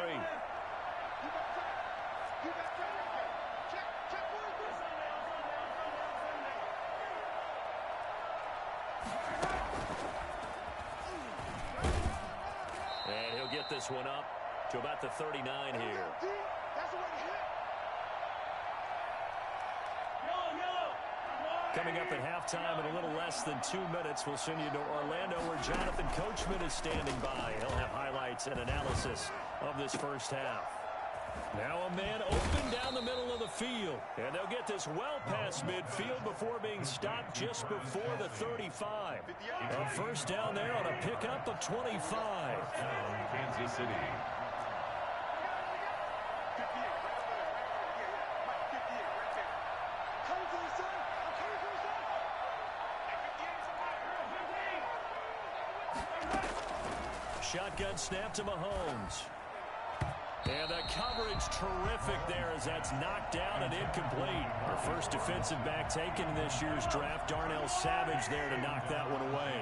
And he'll get this one up to about the 39 here. Coming up at halftime in a little less than 2 minutes, we'll send you to Orlando where Jonathan Coachman is standing by. He'll have highlights and analysis of this first half. Now a man open down the middle of the field. And they'll get this well past midfield before being stopped just before the 35. A first down there on a pickup of 25. Kansas City. Shotgun snap to Mahomes. And the coverage terrific there as that's knocked down and incomplete. Our first defensive back taken in this year's draft, Darnell Savage there to knock that one away.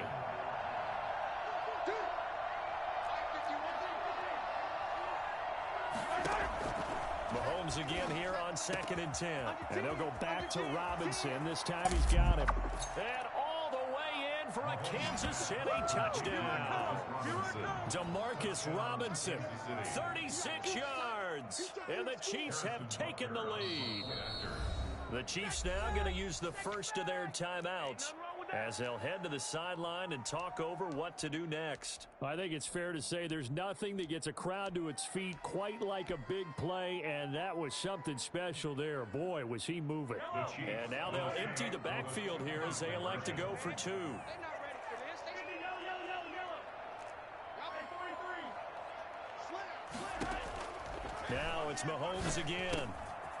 Mahomes again here on 2nd and 10. And they'll go back to Robinson. This time he's got him. And all the way in for a Kansas City touchdown. Demarcus Robinson, 36 yards. And the Chiefs have taken the lead. The Chiefs now going to use the first of their timeouts as they'll head to the sideline and talk over what to do next. I think it's fair to say there's nothing that gets a crowd to its feet quite like a big play, and that was something special there. Boy, was he moving. And now they'll empty the backfield here as they elect to go for 2. Now it's Mahomes again.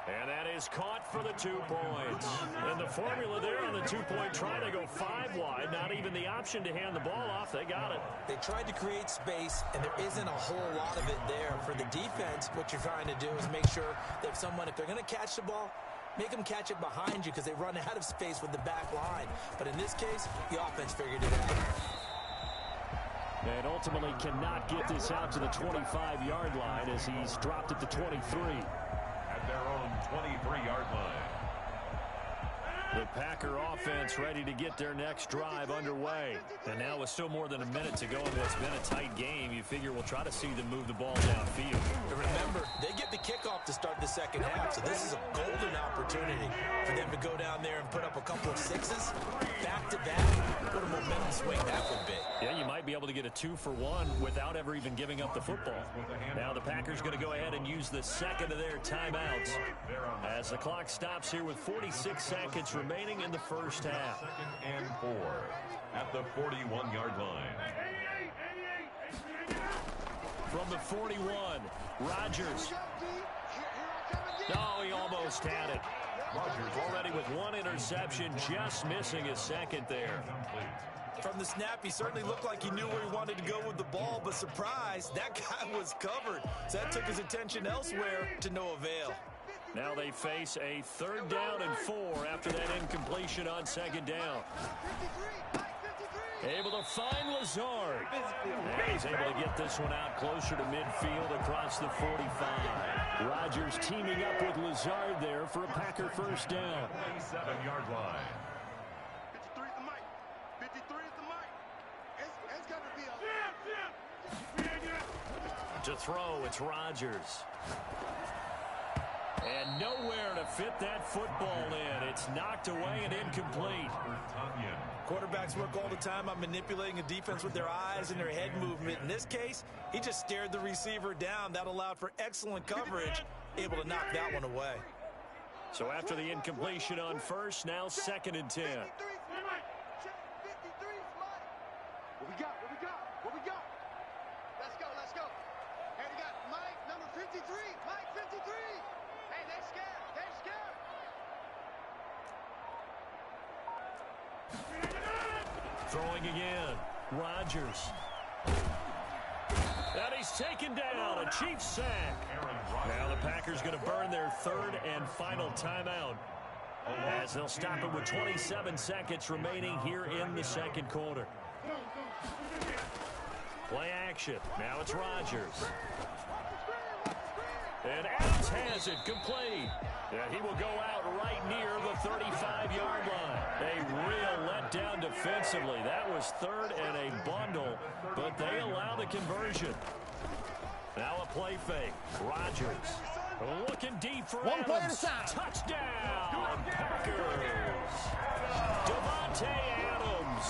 And that is caught for the 2 points. And the formula there on the 2-point try to go 5 wide. Not even the option to hand the ball off. They got it. They tried to create space, and there isn't a whole lot of it there. For the defense, what you're trying to do is make sure that if they're going to catch the ball, make them catch it behind you because they run out of space with the back line. But in this case, the offense figured it out. And ultimately cannot get this out to the 25-yard line as he's dropped it to 23. At their own 23-yard line. The Packer offense ready to get their next drive underway. And now with still more than a minute to go in what's been a tight game, you figure we'll try to see them move the ball downfield. And remember, they get the kickoff to start the second half, so this is a golden opportunity for them to go down there and put up a couple of sixes back-to-back. What a momentum swing that would be. Yeah, you might be able to get a 2-for-1 without ever even giving up the football. Now the Packers going to go ahead and use the second of their timeouts as the clock stops here with 46 seconds remaining in the first half. 2nd and 4 at the 41-yard line. From the 41, Rodgers. Oh, he almost had it. Rodgers already with 1 interception, just missing his second there. From the snap, he certainly looked like he knew where he wanted to go with the ball, but surprise, that guy was covered. So that took his attention elsewhere to no avail. Now they face a 3rd down and 4 after that incompletion on 2nd down. Able to find Lazard. And he's able to get this one out closer to midfield across the 45. Rodgers teaming up with Lazard there for a Packer 1st down. 27-yard line. 53 is the mic. 53 is the mic. It's going to be a... To throw, it's Rodgers. And nowhere to fit that football in. It's knocked away and incomplete. Quarterbacks work all the time on manipulating a defense with their eyes and their head movement. In this case, he just stared the receiver down. That allowed for excellent coverage, able to knock that one away. So after the incompletion on 1st, now 2nd and 10. What we got? What we got? What we got? Let's go, let's go. Hey, we got Mike, number 53. Mike, 53. Hey, they're scared. They're scared. Throwing again. Rodgers. And he's taken down. A Chiefs sack. Now the Packers going to burn their 3rd and final timeout, as they'll stop it with 27 seconds remaining here in the 2nd quarter. Play action. Now it's Rodgers. And Adams has it complete. Yeah, he will go out right near the 35-yard line. A real letdown defensively. That was 3rd and a bundle, but they allow the conversion. Now a play fake. Rodgers looking deep for One Adams. play at a time. Touchdown, Packers. Devontae Adams,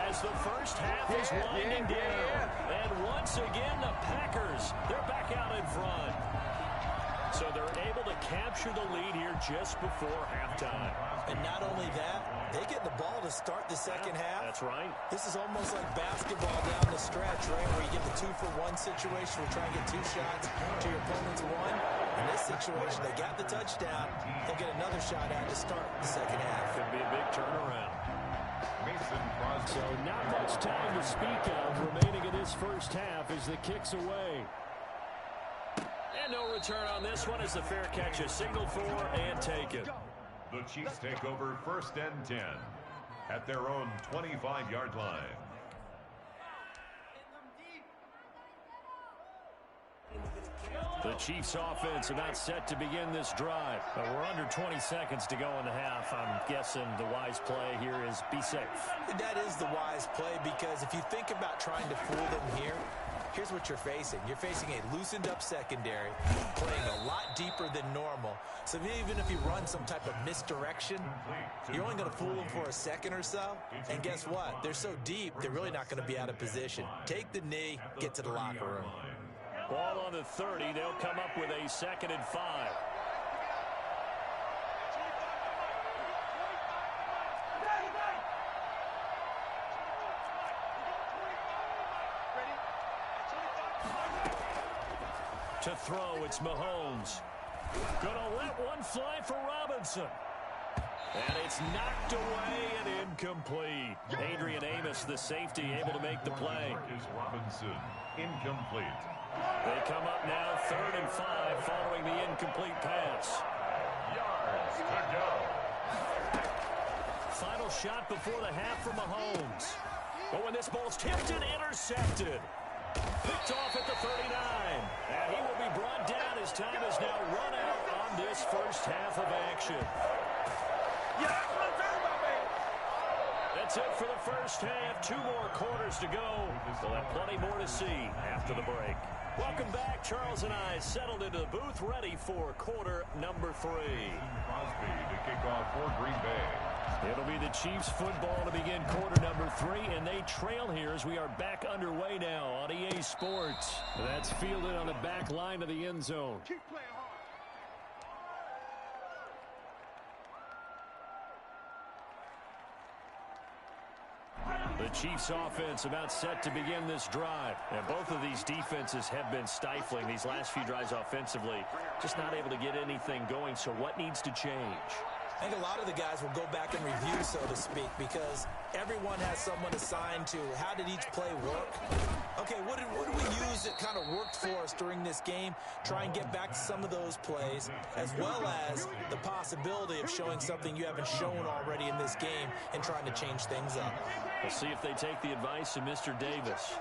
as the 1st half is winding down. And once again, the Packers, they're back out in front. So they're able to capture the lead here just before halftime. And not only that, they get the ball to start the 2nd half. That's right. This is almost like basketball down the stretch, right, where you get the 2-for-1 situation. We're trying to get 2 shots to your opponent's 1. In this situation, they got the touchdown. They'll get another shot at to start the 2nd half. Could be a big turnaround. Mason Crosby. So not much time to speak of remaining in this 1st half as the kick's away. And no return on this one as the fair catch is signaled for and taken. The Chiefs take over 1st and 10 at their own 25-yard line. The Chiefs offense about set to begin this drive. We're under 20 seconds to go in the half. I'm guessing the wise play here is be safe. That is the wise play, because if you think about trying to fool them here, here's what you're facing. You're facing a loosened up secondary, playing a lot deeper than normal. So even if you run some type of misdirection, you're only going to fool them for a second or so. And guess what? They're so deep, they're really not going to be out of position. Take the knee, get to the locker room. Ball on the 30. They'll come up with a 2nd and 5. To throw, it's Mahomes. Gonna let one fly for Robinson. And it's knocked away and incomplete. Adrian Amos, the safety, able to make the play. Marcus Robinson, incomplete. They come up now 3rd and 5 following the incomplete pass. Yards to go. Final shot before the half for Mahomes. But when this ball's tipped and intercepted. Picked off at the 39. And he will be brought down as time is now run out on this 1st half of action. That's it for the 1st half. 2 more quarters to go. We'll have plenty more to see after the break. Welcome back. Charles and I settled into the booth, ready for quarter number 3. Crosby to kick off for Green Bay. It'll be the Chiefs football to begin quarter number 3, and they trail here as we are back underway now on EA Sports. That's fielded on the back line of the end zone. Keep playing hard. The Chiefs offense about set to begin this drive. And both of these defenses have been stifling these last few drives offensively. Just not able to get anything going. So what needs to change? I think a lot of the guys will go back and review, so to speak, because everyone has someone assigned to how did each play work. Okay, what did we use that kind of worked for us during this game? Try and get back to some of those plays, as well as the possibility of showing something you haven't shown already in this game and trying to change things up. We'll see if they take the advice of Mr. Davis.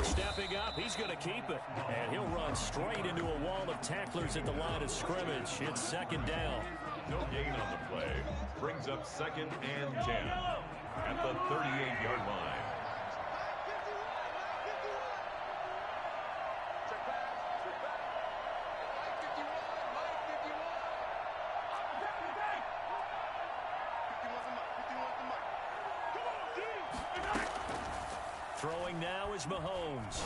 Stepping up, he's going to keep it. And he'll run straight into a wall of tacklers at the line of scrimmage. It's second down. No gain on the play. Brings up 2nd and 10 at the 38-yard line. Throwing now is Mahomes.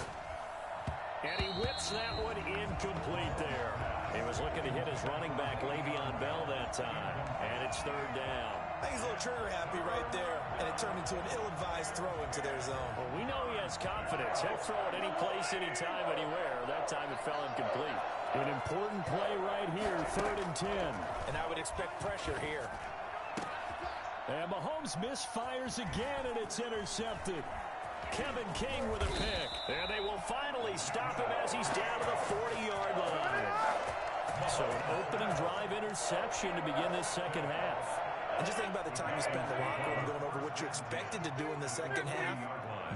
And he whips that one incomplete there. He was looking to hit his running back, Le'Veon Bell, that time. And it's third down. I think he's a little trigger happy right there, and it turned into an ill-advised throw into their zone. Well, we know he has confidence. He'll throw it any place, anytime, anywhere. That time it fell incomplete. An important play right here, 3rd and 10. And I would expect pressure here. And Mahomes misfires again, and it's intercepted. Kevin King with a pick. And they will finally stop him as he's down to the 40-yard line. So an opening drive interception to begin this second half. And just think about the time you spent in the locker room going over what you expected to do in the second half.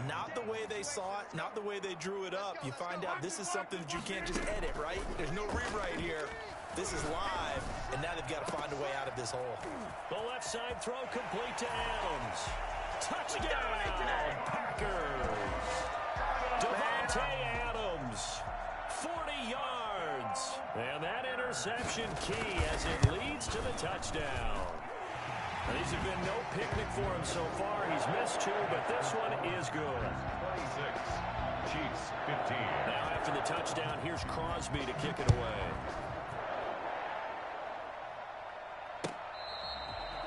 Not the way they saw it, not the way they drew it up. You find out this is something that you can't just edit, right? There's no rewrite here. This is live, and now they've got to find a way out of this hole. The left side throw complete to Adams. Touchdown, Packers. Devontae Adams, 40 yards. And that interception key as it leads to the touchdown. And these have been no picnic for him so far. He's missed 2, but this one is good. 46, Chiefs 15. Now after the touchdown, here's Crosby to kick it away.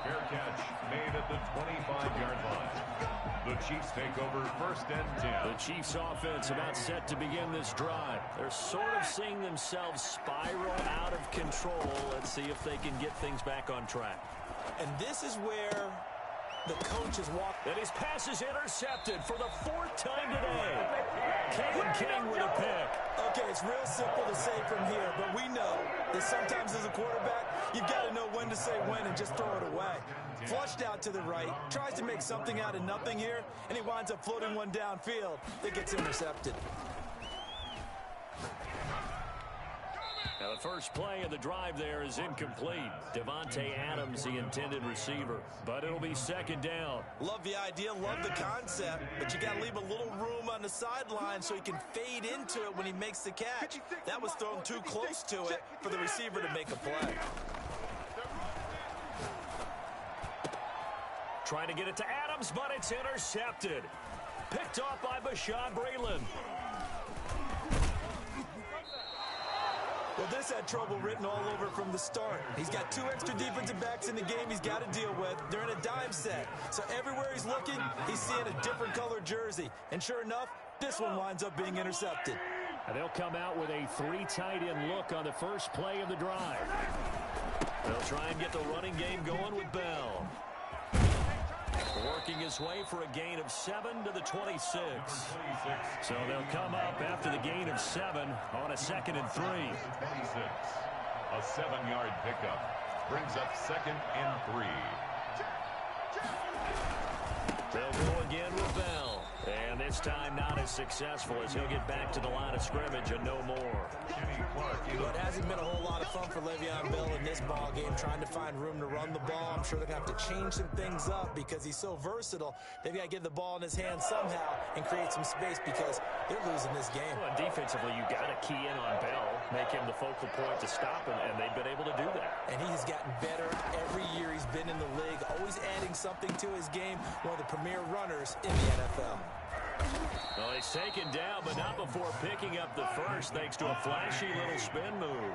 Fair catch made at the 25-yard line. The Chiefs take over 1st and 10. The Chiefs offense about set to begin this drive. They're sort of seeing themselves spiral out of control. Let's see if they can get things back on track. And this is where the coach has walked. And his pass is intercepted for the 4th time today. Kevin King with a pick. Okay, it's real simple to say from here, but we know that sometimes as a quarterback, you've got to know when to say when and just throw it away. Flushed out to the right, tries to make something out of nothing here, and he winds up floating one downfield that gets intercepted. Now the first play of the drive there is incomplete. Devontae Adams, the intended receiver. But it'll be 2nd down. Love the idea, love the concept, but you got to leave a little room on the sideline so he can fade into it when he makes the catch. That was thrown too close to it for the receiver to make a play. Trying to get it to Adams, but it's intercepted. Picked off by Bashaud Breeland. Well, this had trouble written all over from the start. He's got 2 extra defensive backs in the game he's got to deal with. They're in a dime set. So everywhere he's looking, he's seeing a different color jersey. And sure enough, this one winds up being intercepted. And they'll come out with a 3 tight end look on the first play of the drive. They'll try and get the running game going with Bell. Working his way for a gain of 7 to the 26. So they'll come up after the gain of 7 on a 2nd and 3. 26. A 7-yard pickup brings up 2nd and 3. They'll go again with Bell. And this time not as successful as he'll get back to the line of scrimmage and no more. Well, it hasn't been a whole lot of fun for Le'Veon Bell in this ball game, trying to find room to run the ball. I'm sure they're going to have to change some things up because he's so versatile. They've got to get the ball in his hands somehow and create some space because they're losing this game. Well, defensively, you got to key in on Bell, make him the focal point to stop him, and they've been able to do that. And he has gotten better every year he's been in the league, always adding something to his game, one of the premier runners in the NFL. Well, he's taken down, but not before picking up the first, thanks to a flashy little spin move.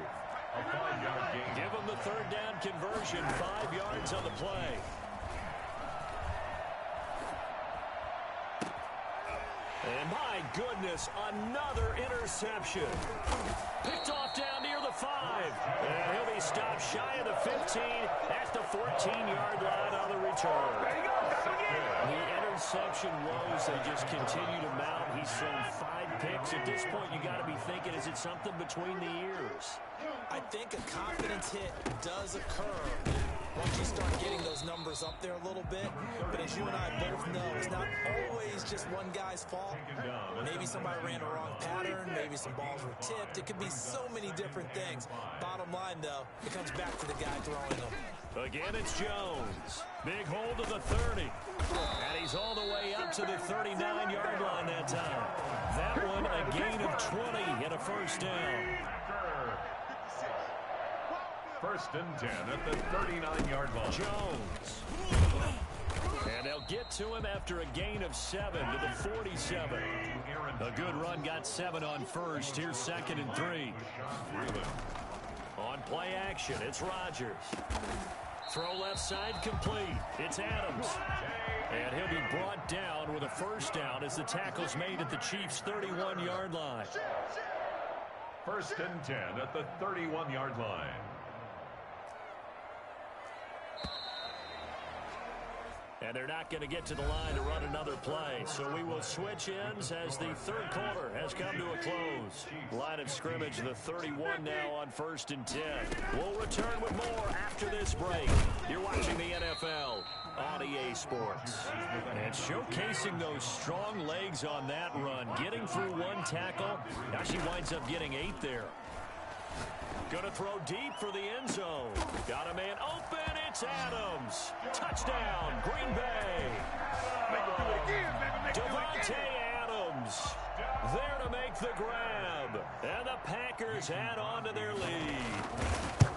A 5-yard gain. Give them the third down conversion. 5 yards on the play. And my goodness, another interception. Picked off down near the 5. And he'll be stopped shy of the 15 at the 14-yard line on the return. The interception woes, they just continue to mount. He's thrown 5 picks. At this point, you got to be thinking, is it something between the ears? I think a confidence hit does occur once you start getting those numbers up there a little bit. But as you and I both know, it's not always just one guy's fault. Maybe somebody ran a wrong pattern. Maybe some balls were tipped. It could be so many different things. Bottom line, though, it comes back to the guy throwing them. Again, it's Jones. Big hold to the 30. And he's all the way up to the 39-yard line that time. That one, a gain of 20 and a first down. First and 10 at the 39-yard line. Jones. And they'll get to him after a gain of 7 to the 47. A good run, got 7 on first. Here's 2nd and 3. On play action, it's Rodgers. Throw left side complete. It's Adams. And he'll be brought down with a first down as the tackle's made at the Chiefs' 31-yard line. First and 10 at the 31-yard line. And they're not going to get to the line to run another play. So we will switch ends as the third quarter has come to a close. Line of scrimmage, the 31 now on 1st and 10. We'll return with more after this break. You're watching the NFL on EA Sports. And showcasing those strong legs on that run. Getting through one tackle. Now she winds up getting 8 there. Gonna throw deep for the end zone. Got a man open. It's Adams. Touchdown, Green Bay. Davante Adams there to make the grab. And the Packers add on to their lead.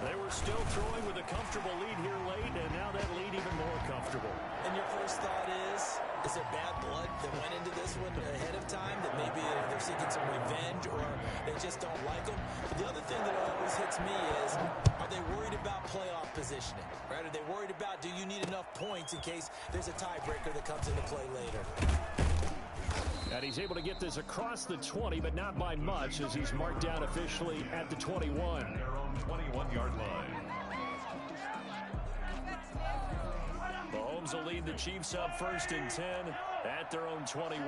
They were still throwing with a comfortable lead here late, and now that lead even more comfortable. And your first thought is there bad blood that went into this one ahead of time, that maybe they're seeking some revenge or they just don't like them? But the other thing that always hits me is, are they worried about playoff positioning? Right? Are they worried about, do you need enough points in case there's a tiebreaker that comes into play later? And he's able to get this across the 20, but not by much, as he's marked down officially at the 21. Their own 21-yard line. Mahomes will lead the Chiefs up 1st and 10 at their own 21.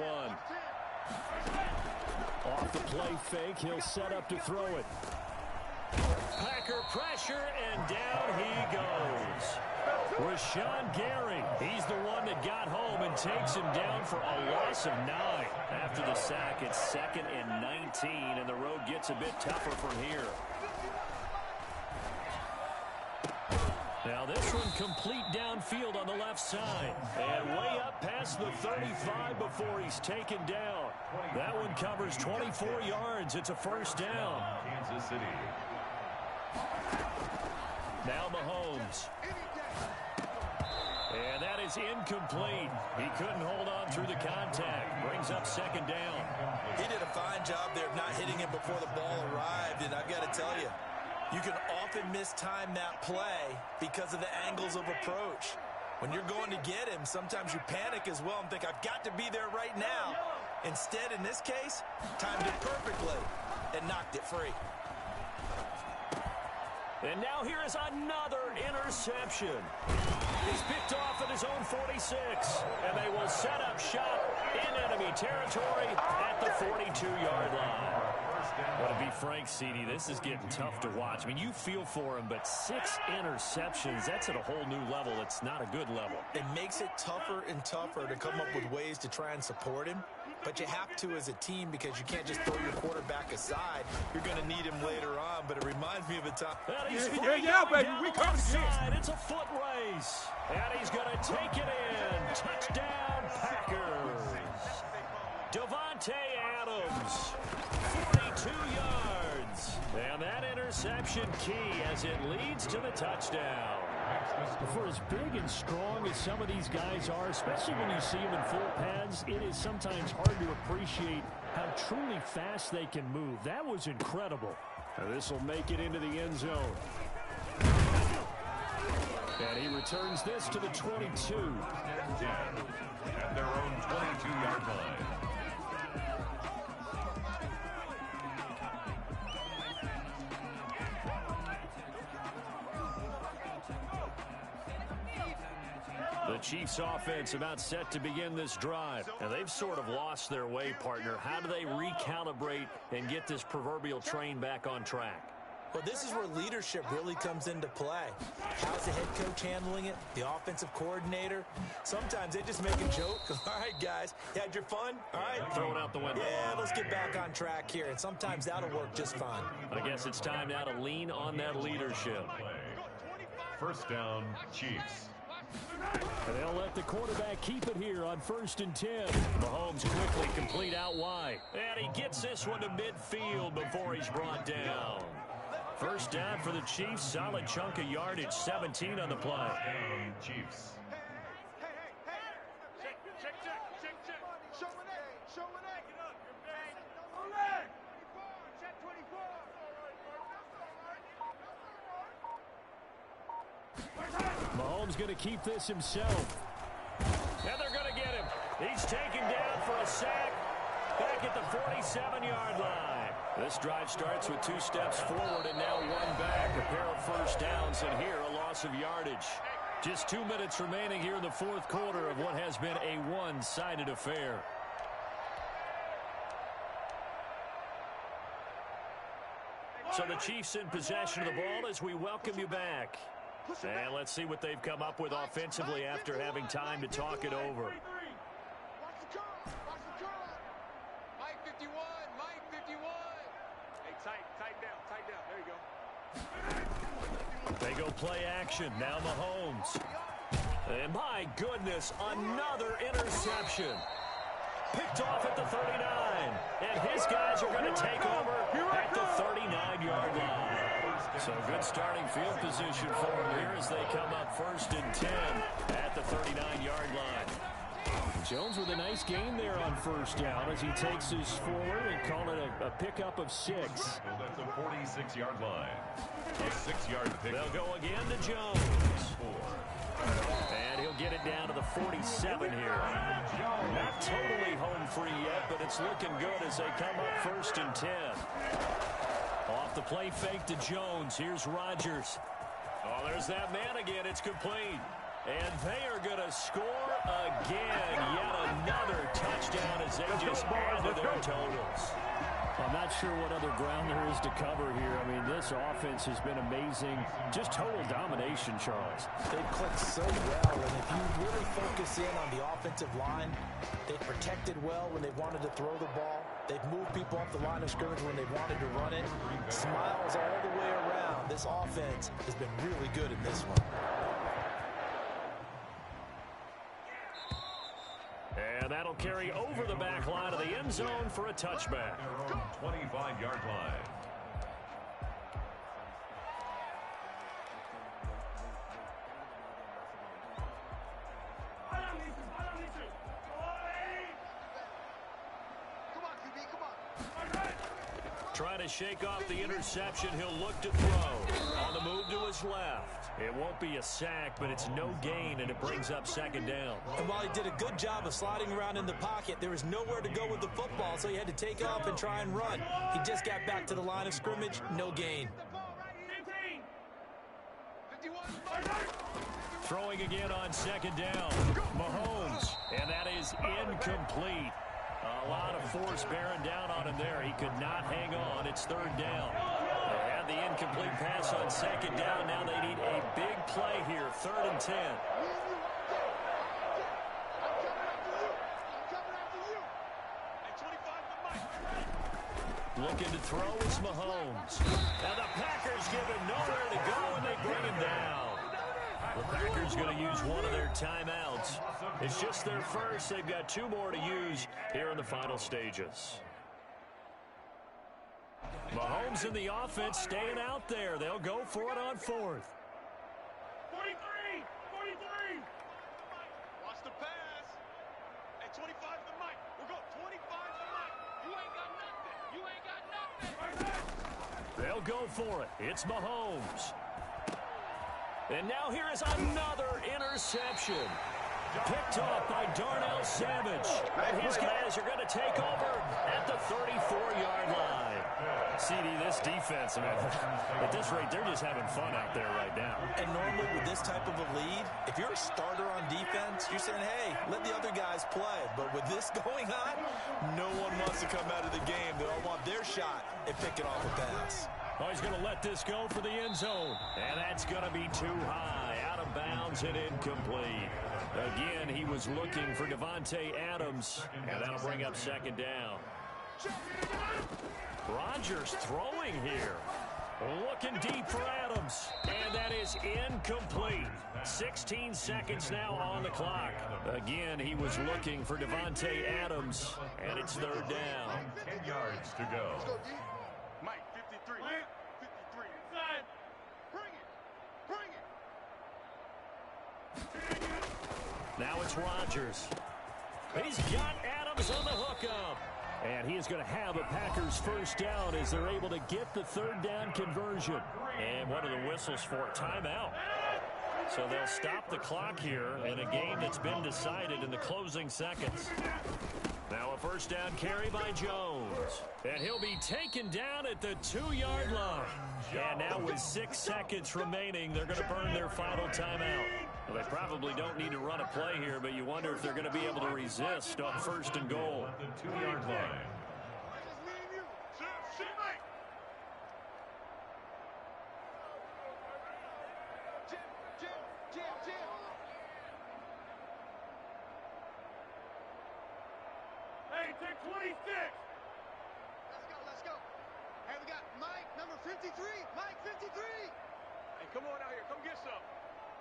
Off the play fake, he'll set up to throw it. Packer pressure, and down he goes. Rashawn Gary, he's the one that got home and takes him down for a loss of 9. After the sack, it's 2nd and 19, and the road gets a bit tougher from here. Now this one complete downfield on the left side. And way up past the 35 before he's taken down. That one covers 24 yards. It's a first down. Kansas City. Now Mahomes. And that is incomplete. He couldn't hold on through the contact. Brings up 2nd down. He did a fine job there of not hitting him before the ball arrived. And I've got to tell you, you can often mistime that play because of the angles of approach. When you're going to get him, sometimes you panic as well and think, I've got to be there right now. Instead, in this case, timed it perfectly and knocked it free. And now here is another interception. He's picked off at his own 46. And they will set up shop in enemy territory at the 42-yard line. Well, to be frank, CD, this is getting tough to watch. I mean, you feel for him, but 6 interceptions, that's at a whole new level. It's not a good level. It makes it tougher and tougher to come up with ways to try and support him. But you have to as a team because you can't just throw your quarterback aside. You're going to need him later on, but it reminds me of a time. Yeah, baby, we coming again. It's a foot race, and he's going to take it in. Touchdown, Packers. Davante Adams, 42 yards. And that interception key as it leads to the touchdown. For as big and strong as some of these guys are, especially when you see them in full pads, it is sometimes hard to appreciate how truly fast they can move. That was incredible. This will make it into the end zone. And he returns this to the 22. At their own 22-yard line. The Chiefs offense about set to begin this drive. And they've sort of lost their way, partner. How do they recalibrate and get this proverbial train back on track? Well, this is where leadership really comes into play. How's the head coach handling it? The offensive coordinator? Sometimes they just make a joke. All right, guys, you had your fun? All right. Throw it out the window. Yeah, let's get back on track here. And sometimes that'll work just fine. I guess it's time now to lean on that leadership. First down, Chiefs. And they'll let the quarterback keep it here on 1st and 10. Mahomes quickly complete out wide. And he gets this one to midfield before he's brought down. First down for the Chiefs. Solid chunk of yardage. 17 on the play. Chiefs. Mahomes going to keep this himself. And they're going to get him. He's taken down for a sack back at the 47-yard line. This drive starts with 2 steps forward and now 1 back. A pair of first downs, and here a loss of yardage. Just 2 minutes remaining here in the 4th quarter of what has been a one-sided affair. So the Chiefs in possession of the ball as we welcome you back. And let's see what they've come up with offensively after having time to talk it over. Mike 51, Mike 51. Hey, tight down. There you go. They go play action. Now Mahomes. And my goodness, another interception. Picked off at the 39. And his guys are going to take over at the 39-yard line. So good starting field position for them here as they come up 1st and 10 at the 39-yard line. Jones with a nice gain there on 1st down as he takes his forward and call it a pickup of 6. At the 46-yard line. A 6-yard pick. They'll go again to Jones. And he'll get it down to the 47 here. Not totally home free yet, but it's looking good as they come up 1st and 10. Off the play fake to Jones. Here's Rodgers. Oh, there's that man again. It's complete. And they are going to score again. Yet another touchdown as they just add to their totals. I'm not sure what other ground there is to cover here. I mean, this offense has been amazing. Just total domination, Charles. They've clicked so well, and if you really focus in on the offensive line, they've protected well when they wanted to throw the ball. They've moved people off the line of scrimmage when they wanted to run it. Smiles all the way around. This offense has been really good in this one. And that'll carry over the back line of the end zone for a touchback. 25-yard line. Trying to shake off the interception. He'll look to throw. On the move to his left. It won't be a sack, but it's no gain, and it brings up 2nd down. And while he did a good job of sliding around in the pocket, there was nowhere to go with the football, so he had to take off and try and run. He just got back to the line of scrimmage, no gain. Throwing again on 2nd down. Mahomes, and that is incomplete. A lot of force bearing down on him there. He could not hang on. It's 3rd down. They had the incomplete pass on 2nd down. Now they need a big play here. 3rd and 10. Looking to throw is Mahomes. And the Packers give him nowhere to go, and they bring him down. The Packers going to use one of their timeouts. It's just their first. They've got 2 more to use here in the final stages. Mahomes and the offense staying out there. They'll go for it on 4th. 43! Watch the pass. At 25 to the mic. We'll go 25 to the mic. You ain't got nothing. They'll go for it. It's Mahomes. And now here is another interception. Picked off by Darnell Savage. And his guys are going to take over at the 34-yard line. CD, this defense, man, at this rate, they're just having fun out there right now. And normally with this type of a lead, if you're a starter on defense, you're saying, hey, let the other guys play. But with this going on, no one wants to come out of the game. They all want their shot at picking off a pass. Oh, he's going to let this go for the end zone. And that's going to be too high. Out of bounds and incomplete. Again, he was looking for Devontae Adams. And that'll bring up second down. Rodgers throwing here. Looking deep for Adams. And that is incomplete. 16 seconds now on the clock. Again, he was looking for Devontae Adams. And it's third down. 10 yards to go. Mike, 53. 53. Inside. Bring it. Bring it. Now it's Rodgers. He's got Adams on the hookup. And he is going to have a Packers first down as they're able to get the third down conversion. And what are the whistles for? Timeout. So they'll stop the clock here in a game that's been decided in the closing seconds. Now a first down carry by Jones. And he'll be taken down at the 2-yard line. And now with 6 seconds remaining, they're going to burn their final timeout. Well, they probably don't need to run a play here, but you wonder if they're going to be able to resist on first and goal. At the 2-yard line. Hey, take 26. Let's go. Hey, we got Mike, number 53. Mike, 53. Hey, come on out here. Come get some.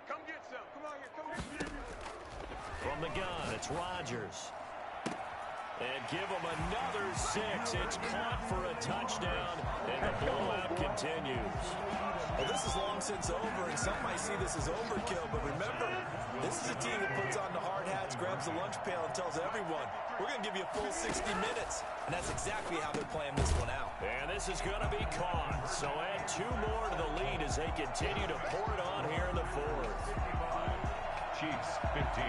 Come get some. Come out here. Come get some. From the gun, it's Rodgers. And give him another 6. It's caught for a touchdown, and the blowout continues. Well, this is long since over, and some might see this as overkill, but remember, this is a team that puts on the hard hats, grabs the lunch pail, and tells everyone, we're going to give you a full 60 minutes, and that's exactly how they're playing this one out. And this is going to be caught, so add 2 more to the lead as they continue to pour it on here in the fourth. Chiefs 15.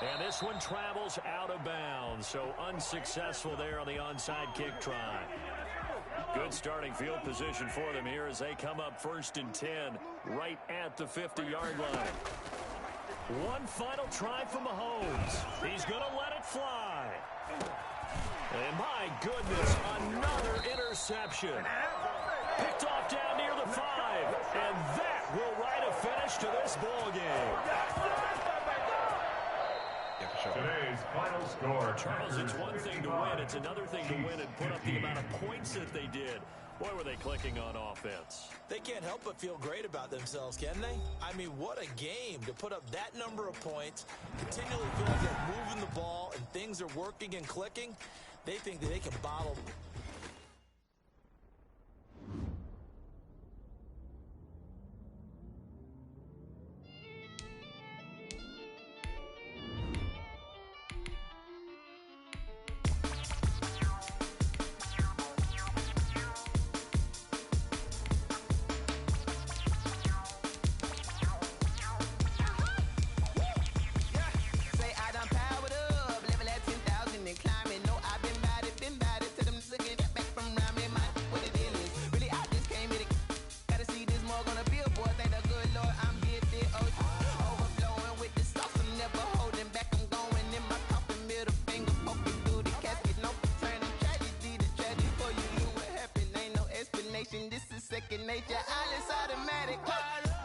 And this one travels out of bounds, so unsuccessful there on the onside kick try. Good starting field position for them here as they come up first and 10 right at the 50-yard line. One final try for Mahomes. He's going to let it fly. And my goodness, another interception. Picked off down near the 5, and that will write a finish to this ball game. Today's final score. Charles, it's one thing to win. It's another thing to win and put up the amount of points that they did. Boy, were they clicking on offense. They can't help but feel great about themselves, can they? I mean, what a game to put up that number of points, continually feel like they're moving the ball and things are working and clicking. They think that they can bottle.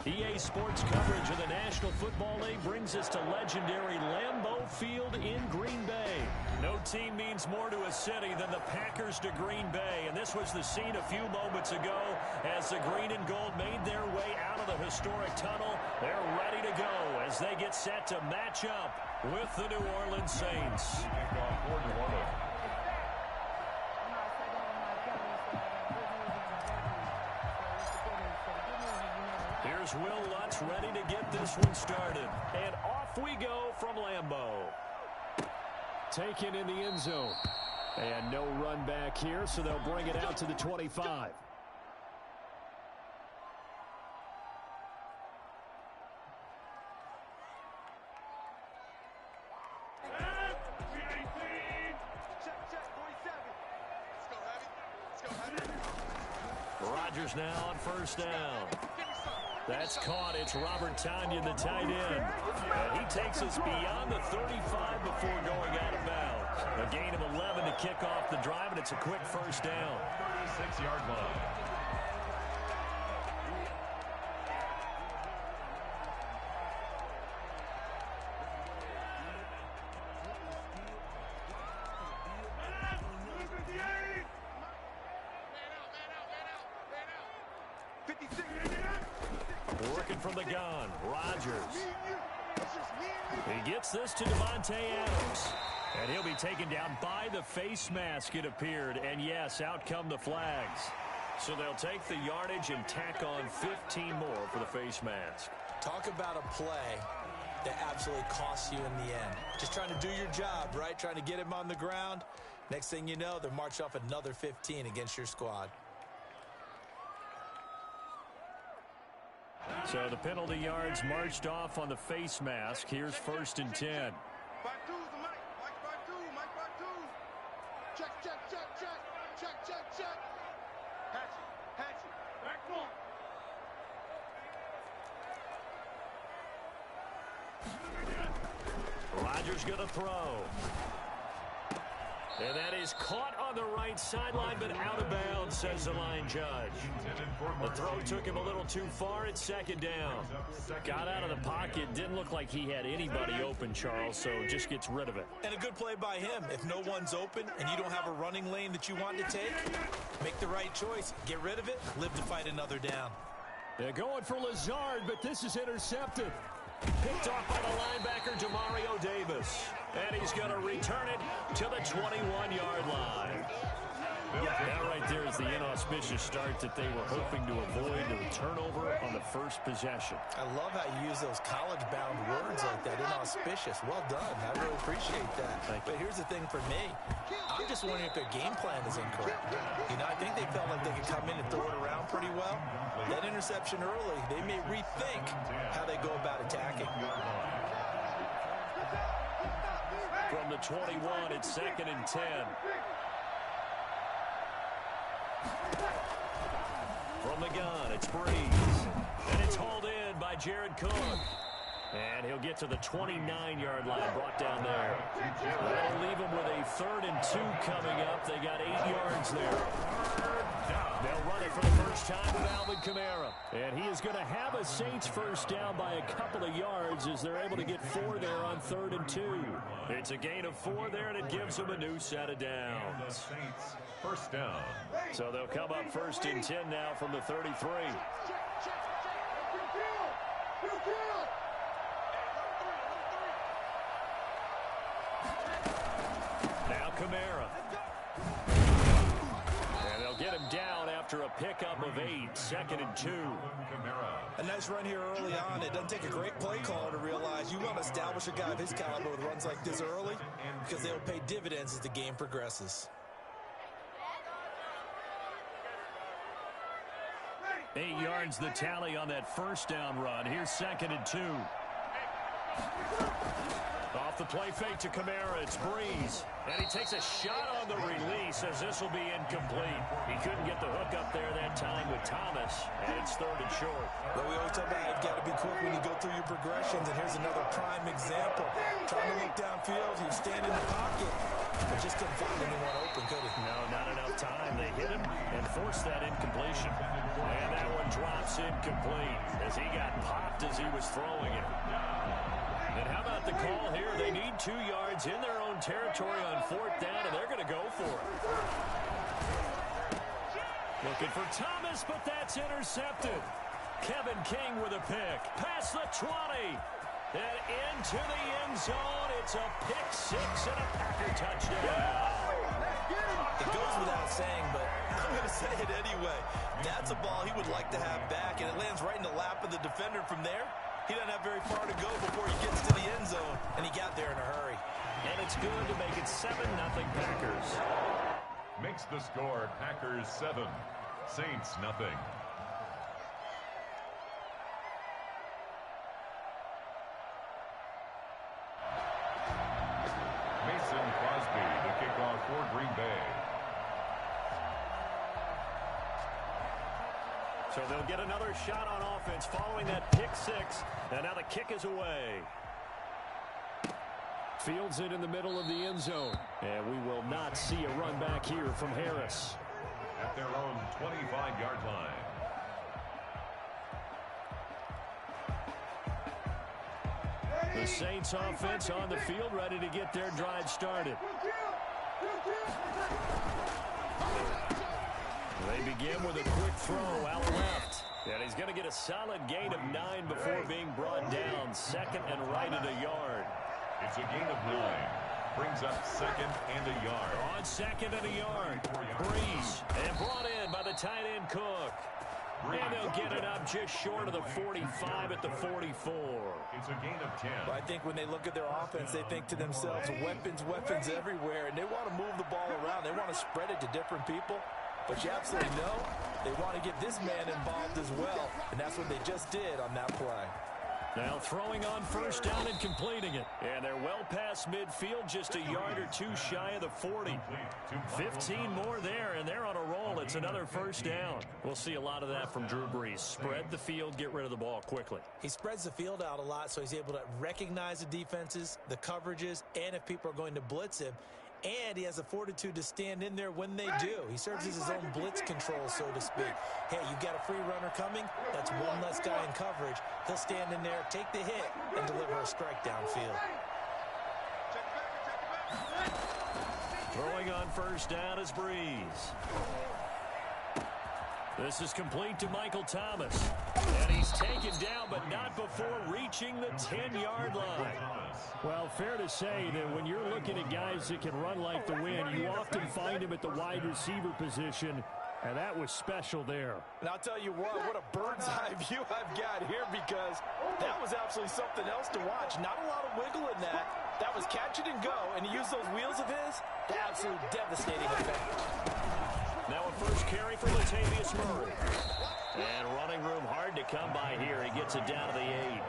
EA Sports coverage of the National Football League brings us to legendary Lambeau Field in Green Bay. No team means more to a city than the Packers to Green Bay, and this was the scene a few moments ago as the green and gold made their way out of the historic tunnel. They're ready to go as they get set to match up with the New Orleans Saints. Here's Will Lutz ready to get this one started. And off we go from Lambeau. Taken in the end zone. And no run back here, so they'll bring it out to the 25. Rodgers now on first down. That's caught. It's Robert Tonyan, the tight end. And he takes us beyond the 35 before going out of bounds. A gain of 11 to kick off the drive, and it's a quick first down. 36-yard line. Working from the gun, Rodgers. He gets this to Devontae Adams. And he'll be taken down by the face mask, it appeared. And yes, out come the flags. So they'll take the yardage and tack on 15 more for the face mask. Talk about a play that absolutely costs you in the end. Just trying to do your job, right? Trying to get him on the ground. Next thing you know, they're marching off another 15 against your squad. So the penalty yards marched off on the face mask. Here's 1st and 10. Rodgers going to throw. And that is caught on the right sideline, but out of bounds, says the line judge. The throw took him a little too far. It's 2nd down. Got out of the pocket. Didn't look like he had anybody open, Charles, so just gets rid of it. And a good play by him. If no one's open and you don't have a running lane that you want to take, make the right choice. Get rid of it. Live to fight another down. They're going for Lazard, but this is intercepted. Picked off by the linebacker, Demario Davis. And he's going to return it to the 21-yard line. That right there is the inauspicious start that they were hoping to avoid, the turnover on the first possession. I love how you use those college-bound words like that, inauspicious. Well done. I really appreciate that. But here's the thing for me. I'm just wondering if their game plan is incorrect. You know, I think they felt like they could come in and throw it around pretty well. That interception early, they may rethink how they go about attacking. From the 21, it's 2nd and 10. From the gun, it's Breeze. And it's hauled in by Jared Cook. And he'll get to the 29-yard line, brought down there. That'll leave him with a 3rd and 2 coming up. They got 8 yards there. They'll run it for the first time with Alvin Kamara. And he is going to have a Saints first down by a couple of yards as they're able to get 4 there on 3rd and 2. It's a gain of 4 there, and it gives them a new set of downs. First down. So they'll come up 1st and 10 now from the 33. Now Kamara. And they'll get him down after a pickup of 8, 2nd and 2. A nice run here early on. It doesn't take a great play caller to realize you want to establish a guy of his caliber with runs like this early because they'll pay dividends as the game progresses. 8 yards the tally on that first down run. Here's 2nd and 2. Off the play fake to Kamara, it's Breeze. And he takes a shot on the release as this will be incomplete. He couldn't get the hook up there that time with Thomas, and it's 3rd and short. Well, we always talk about you've got to be quick when you go through your progressions, and here's another prime example. Trying to look downfield, he was standing in the pocket, but just couldn't find anyone open, could he? No, not enough time. They hit him and forced that incompletion. And that one drops incomplete as he got popped as he was throwing it. And how about the call here? They need 2 yards in their own territory on 4th down, and they're going to go for it. Looking for Thomas, but that's intercepted. Kevin King with a pick. Past the 20. And into the end zone. It's a pick 6 and a Packer touchdown. It goes without saying, but I'm going to say it anyway. That's a ball he would like to have back, and it lands right in the lap of the defender from there. He doesn't have very far to go before he gets to the end zone, and he got there in a hurry. and it's good to make it 7-0 Packers. Makes the score Packers 7, Saints nothing. Mason Crosby to kick off for Green Bay. So they'll get another shot on offense following that pick six. And now the kick is away. Fields it in the middle of the end zone. And we will not see a run back here from Harris. At their own 25-yard line. The Saints offense on the field, ready to get their drive started. They begin with a quick throw out left. And he's going to get a solid gain of 9 before being brought down. Second and right at a yard. It's a gain of 9. Brings up second and a yard. On second and a yard. Breeze. And brought in by the tight end Cook. And they'll get it up just short of the 45 at the 44. It's a gain of 10. But I think when they look at their offense, they think to themselves, weapons everywhere. And they want to move the ball around. They want to spread it to different people. But you absolutely know they want to get this man involved as well. And that's what they just did on that play. Now throwing on first down and completing it. And they're well past midfield, just a yard or two shy of the 40. 15 more there, and they're on a roll. It's another first down. We'll see a lot of that from Drew Brees. Spread the field, get rid of the ball quickly. He spreads the field out a lot, so he's able to recognize the defenses, the coverages, and if people are going to blitz him. And he has the fortitude to stand in there when they do. He serves as his own blitz control, so to speak. Hey, you've got a free runner coming. That's one less guy in coverage. He'll stand in there, take the hit, and deliver a strike downfield. Throwing on first down is Breeze. This is complete to Michael Thomas. And he's taken down, but not before reaching the 10-yard line. Well, fair to say that when you're looking at guys that can run like the wind, you often find them at the wide receiver position. And that was special there. And I'll tell you what a bird's eye view I've got here, because that was absolutely something else to watch. Not a lot of wiggle in that. That was catch it and go, and he used those wheels of his to absolutely devastating effect. Now a first carry for Latavius Murray. And running room hard to come by here. He gets it down to the 8.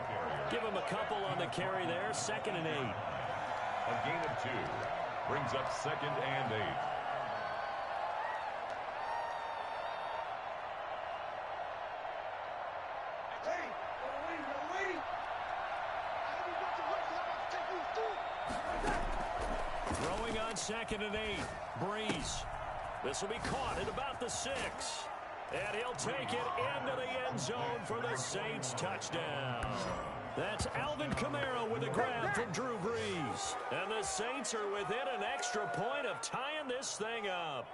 Give him a couple on the carry there. Second and 8. A gain of 2. Brings up second and 8. Throwing on second and 8. Breeze. This will be caught at about the 6. And he'll take it into the end zone for the Saints touchdown. That's Alvin Kamara with a grab from Drew Brees. And the Saints are within an extra point of tying this thing up.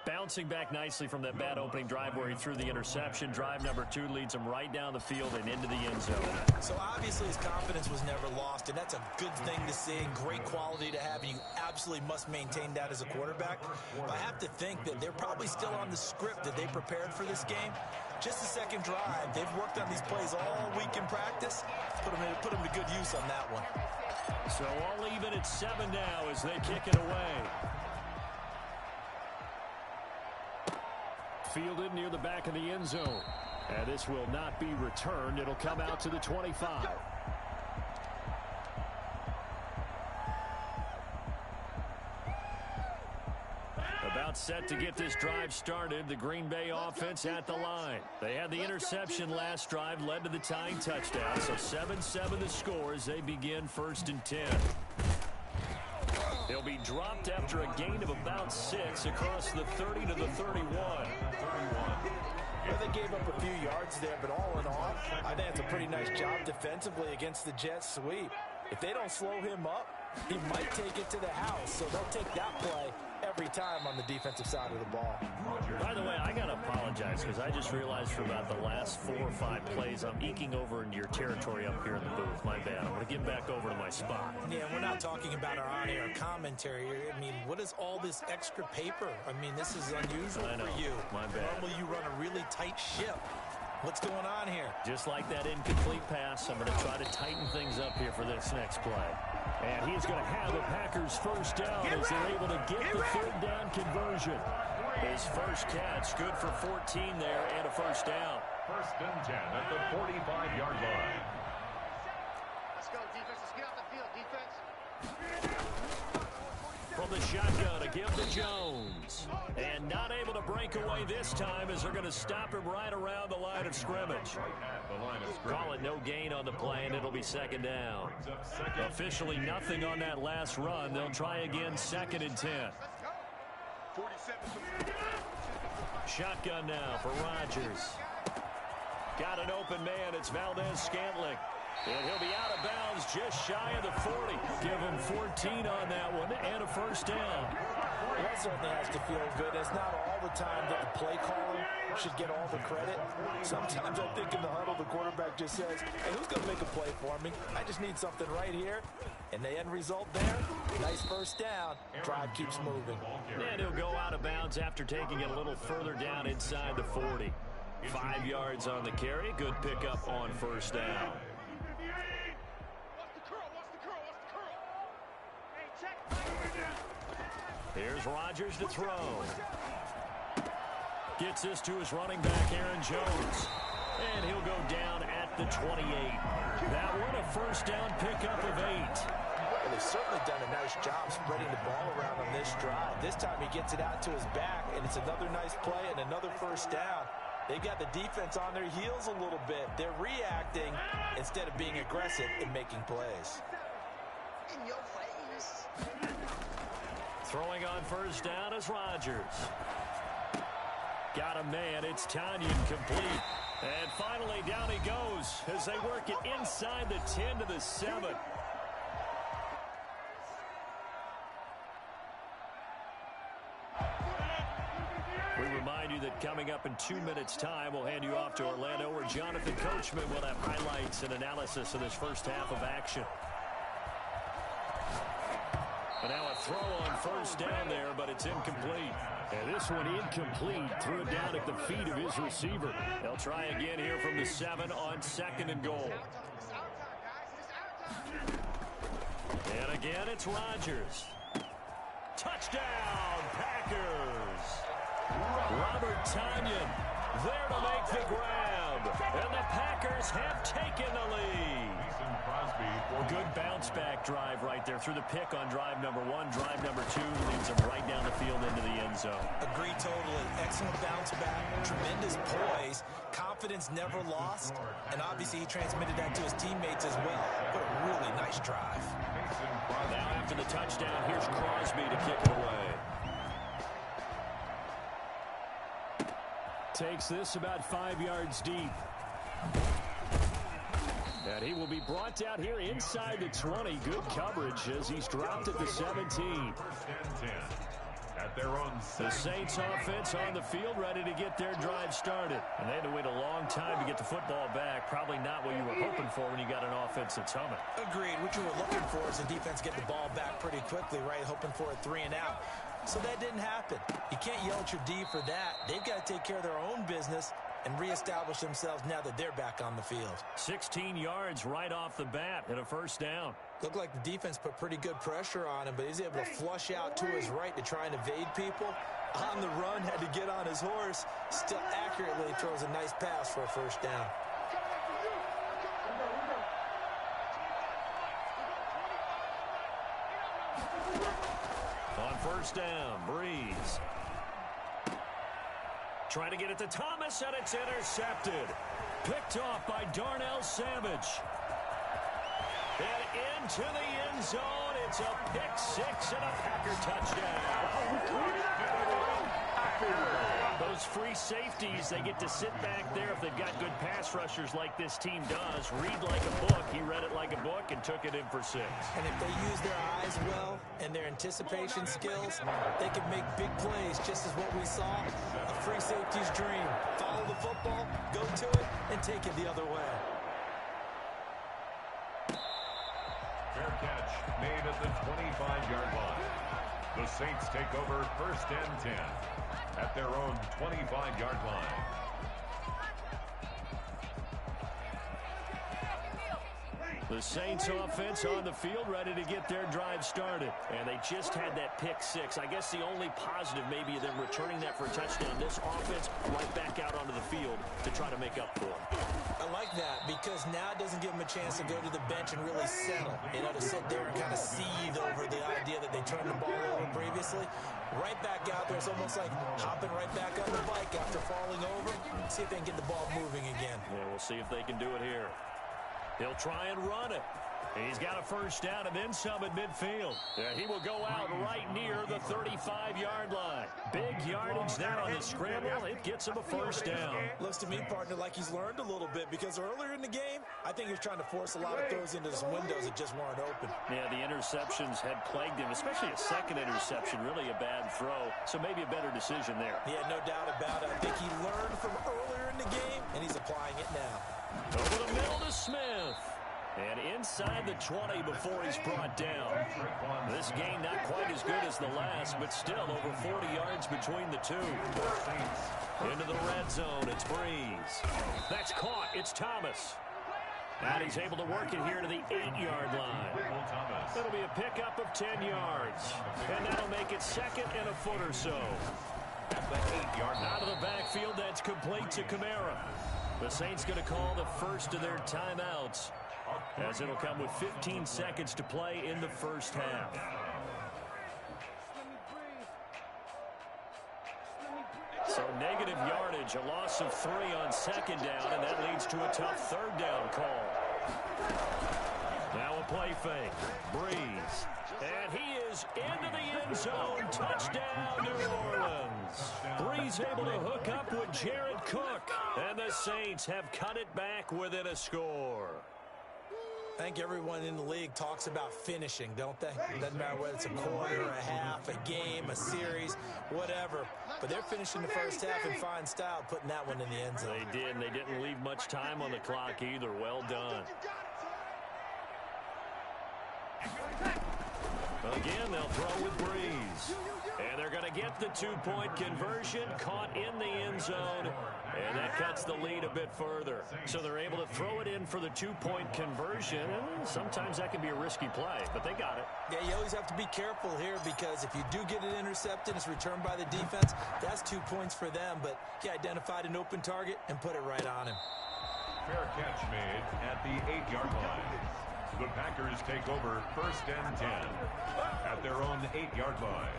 Bouncing back nicely from that bad opening drive where he threw the interception. Drive number 2 leads him right down the field and into the end zone. So obviously his confidence was never lost, and that's a good thing to see. Great quality to have, and you absolutely must maintain that as a quarterback. But I have to think that they're probably still on the script that they prepared for this game. Just the second drive. They've worked on these plays all week in practice. Put them to good use on that one. So all even at 7 now as they kick it away. Fielded near the back of the end zone. And this will not be returned. It'll come out to the 25. About set to get this drive started. The Green Bay offense at the line. They had the interception last drive, led to the tying touchdown. So 7-7 the score as they begin first and 10. He'll be dropped after a gain of about 6 across the 30 to the 31. Well, they gave up a few yards there, but all in all, I think it's a pretty nice job defensively against the Jets sweep. If they don't slow him up, he might take it to the house, so they'll take that play every time on the defensive side of the ball. By the way, I got to apologize because I just realized for about the last 4 or 5 plays, I'm eking over into your territory up here in the booth. My bad. I'm going to get back over to my spot. Yeah, we're not talking about our on-air commentary. I mean, what is all this extra paper? I mean, this is unusual for you. My bad. Normally you run a really tight ship. What's going on here? Just like that incomplete pass, I'm going to try to tighten things up here for this next play. And he's going to have the Packers first down as they're able to get the third down conversion. His first catch, good for 14 there and a first down. First and 10 at the 45-yard line. Let's go, defense. Let's get off the field, defense. From the shotgun, a give to Jones. And not able to break away this time as they're going to stop him right around the line of scrimmage. Call it no gain on the play, and it'll be second down. Officially nothing on that last run. They'll try again, 2nd and 10. Shotgun now for Rodgers. Got an open man. It's Valdez-Scantling. And he'll be out of bounds just shy of the 40. Give him 14 on that one and a first down. Well, that certainly has to feel good. It's not all the time that the play caller should get all the credit. Sometimes I think in the huddle, the quarterback just says, hey, who's going to make a play for me? I just need something right here. And the end result there, nice first down. Drive keeps moving. And he'll go out of bounds after taking it a little further down inside the 40. 5 yards on the carry. Good pickup on first down. Here's Rodgers to throw. Gets this to his running back, Aaron Jones. And he'll go down at the 28. That one a first down pickup of 8. Well, they've certainly done a nice job spreading the ball around on this drive. This time he gets it out to his back, and it's another nice play and another first down. They've got the defense on their heels a little bit. They're reacting instead of being aggressive and making plays. In your face. Throwing on first down is Rodgers. Got a man. It's Tanyan complete. And finally down he goes as they work it inside the 10 to the 7. We remind you that coming up in 2 minutes' time, we'll hand you off to Orlando, where Jonathan Coachman will have highlights and analysis of this first half of action. And now a throw on first down there, but it's incomplete. And this one incomplete. Threw it down at the feet of his receiver. They'll try again here from the 7 on 2nd and goal. And again, it's Rodgers. Touchdown, Packers. Robert Tanyan there to make the grab. And the Packers have taken the lead. Good bounce-back drive right there through the pick on drive number 1. Drive number 2 leads them right down the field into the end zone. Agreed totally. Excellent bounce-back, tremendous poise, confidence never lost, and obviously he transmitted that to his teammates as well. What a really nice drive. Now after the touchdown, here's Crosby to kick it away. Takes this about 5 yards deep. And he will be brought down here inside the 20. Good coverage as he's dropped at the 17. The Saints offense on the field, ready to get their drive started. And they had to wait a long time to get the football back. Probably not what you were hoping for when you got an offense that's humming. Agreed. What you were looking for is the defense get the ball back pretty quickly, right? Hoping for a 3 and out. So that didn't happen. You can't yell at your D for that. They've got to take care of their own business and reestablish themselves now that they're back on the field. 16 yards right off the bat and a first down. Looked like the defense put pretty good pressure on him, but he's able to flush out to his right to try and evade people. On the run, had to get on his horse. Still accurately throws a nice pass for a first down. On first down, Breeze. Trying to get it to Thomas, and it's intercepted. Picked off by Darnell Savage. And into the end zone, it's a pick 6 and a Packer touchdown. Those free safeties, they get to sit back there if they've got good pass rushers like this team does. Read like a book. He read it like a book and took it in for 6. And if they use their eyes well and their anticipation skills, they can make big plays, just as what we saw. A free safety's dream. Follow the football, go to it, and take it the other way. Fair catch made at the 25-yard line. The Saints take over first and 10 at their own 25-yard line. The Saints offense on the field, ready to get their drive started. And they just had that pick six. I guess the only positive maybe of them returning that for a touchdown. This offense right back out onto the field to try to make up for it. I like that because now it doesn't give them a chance to go to the bench and really settle. You know, to sit there and kind of seethe over the idea that they turned the ball over previously. Right back out there. It's almost like hopping right back on the bike after falling over. See if they can get the ball moving again. Yeah, we'll see if they can do it here. He'll try and run it. He's got a first down and then some at midfield. Yeah, he will go out right near the 35-yard line. Big yardage there on the scramble. It gets him a first down. Looks to me, partner, like he's learned a little bit because earlier in the game, I think he was trying to force a lot of throws into some windows that just weren't open. Yeah, the interceptions had plagued him, especially a second interception, really a bad throw. So maybe a better decision there. Yeah, no doubt about it. I think he learned from earlier in the game, and he's applying it now. Over the middle to Smith. And inside the 20 before he's brought down. This game not quite as good as the last, but still over 40 yards between the two. Into the red zone, it's Breeze. That's caught, it's Thomas. And he's able to work it here to the 8-yard line. It'll be a pickup of 10 yards. And that'll make it second and a foot or so. Out of the backfield, that's complete to Kamara. The Saints going to call the first of their timeouts, as it'll come with 15 seconds to play in the first half. So negative yardage, a loss of 3 on second down, and that leads to a tough third down call. Now a play fake. Breeze. And he is into the end zone. Touchdown, New Orleans. Breeze able to hook up with Jared Cook. And the Saints have cut it back within a score. I think everyone in the league talks about finishing, don't they? Doesn't matter whether it's a quarter, a half, a game, a series, whatever. But they're finishing the first half in fine style, putting that one in the end zone. They did, and they didn't leave much time on the clock either. Well done. Again, they'll throw with Breeze. And they're going to get the two-point conversion, caught in the end zone, and that cuts the lead a bit further. So they're able to throw it in for the two-point conversion, and sometimes that can be a risky play, but they got it. Yeah, you always have to be careful here because if you do get it intercepted, it's returned by the defense, that's 2 points for them, but he identified an open target and put it right on him. Fair catch made at the 8-yard line. The Packers take over first and 10 at their own 8-yard line.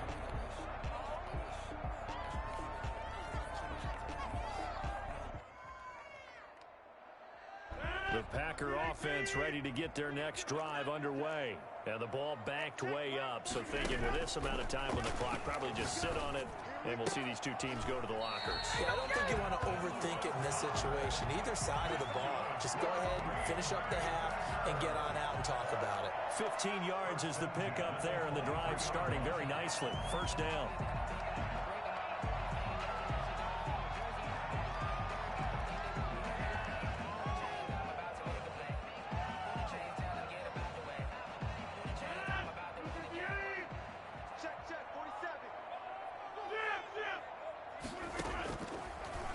The Packer offense ready to get their next drive underway. And the ball backed way up. So thinking with this amount of time on the clock, probably just sit on it, and we'll see these two teams go to the lockers. Yeah, I don't think you want to overthink it in this situation. Either side of the ball. Just go ahead and finish up the half and get on out and talk about it. 15 yards is the pickup there, and the drive starting very nicely. First down.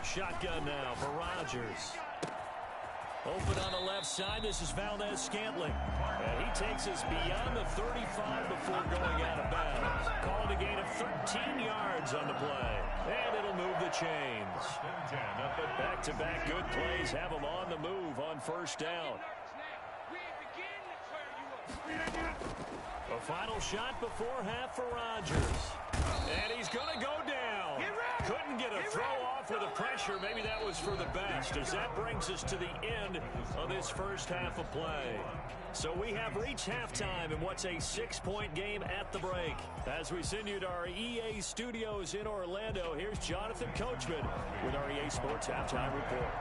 Shotgun now for Rodgers. Open on the left side. This is Valdez-Scantling. And he takes us beyond the 35 before going out of bounds. Calling a gain of 13 yards on the play. And it'll move the chains. Back-to-back good plays have them on the move on first down. A final shot before half for Rodgers. And he's going to go down. Couldn't get a throw off with the pressure. Maybe that was for the best, as that brings us to the end of this first half of play. So we have reached halftime in what's a 6-point game at the break. As we send you to our EA studios in Orlando, here's Jonathan Coachman with our EA Sports Halftime Report.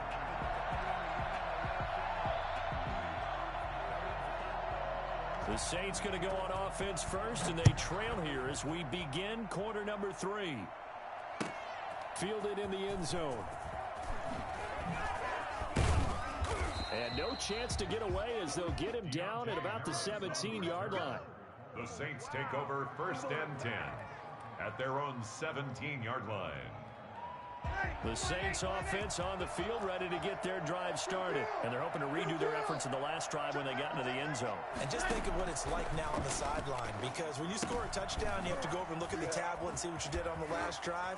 The Saints going to go on offense first, and they trail here as we begin quarter number 3. Fielded in the end zone. And no chance to get away as they'll get him down at about the 17-yard line. The Saints take over first and 10 at their own 17-yard line. The Saints offense on the field ready to get their drive started. And they're hoping to redo their efforts in the last drive when they got into the end zone. And just think of what it's like now on the sideline. Because when you score a touchdown, you have to go over and look at the tablet and see what you did on the last drive.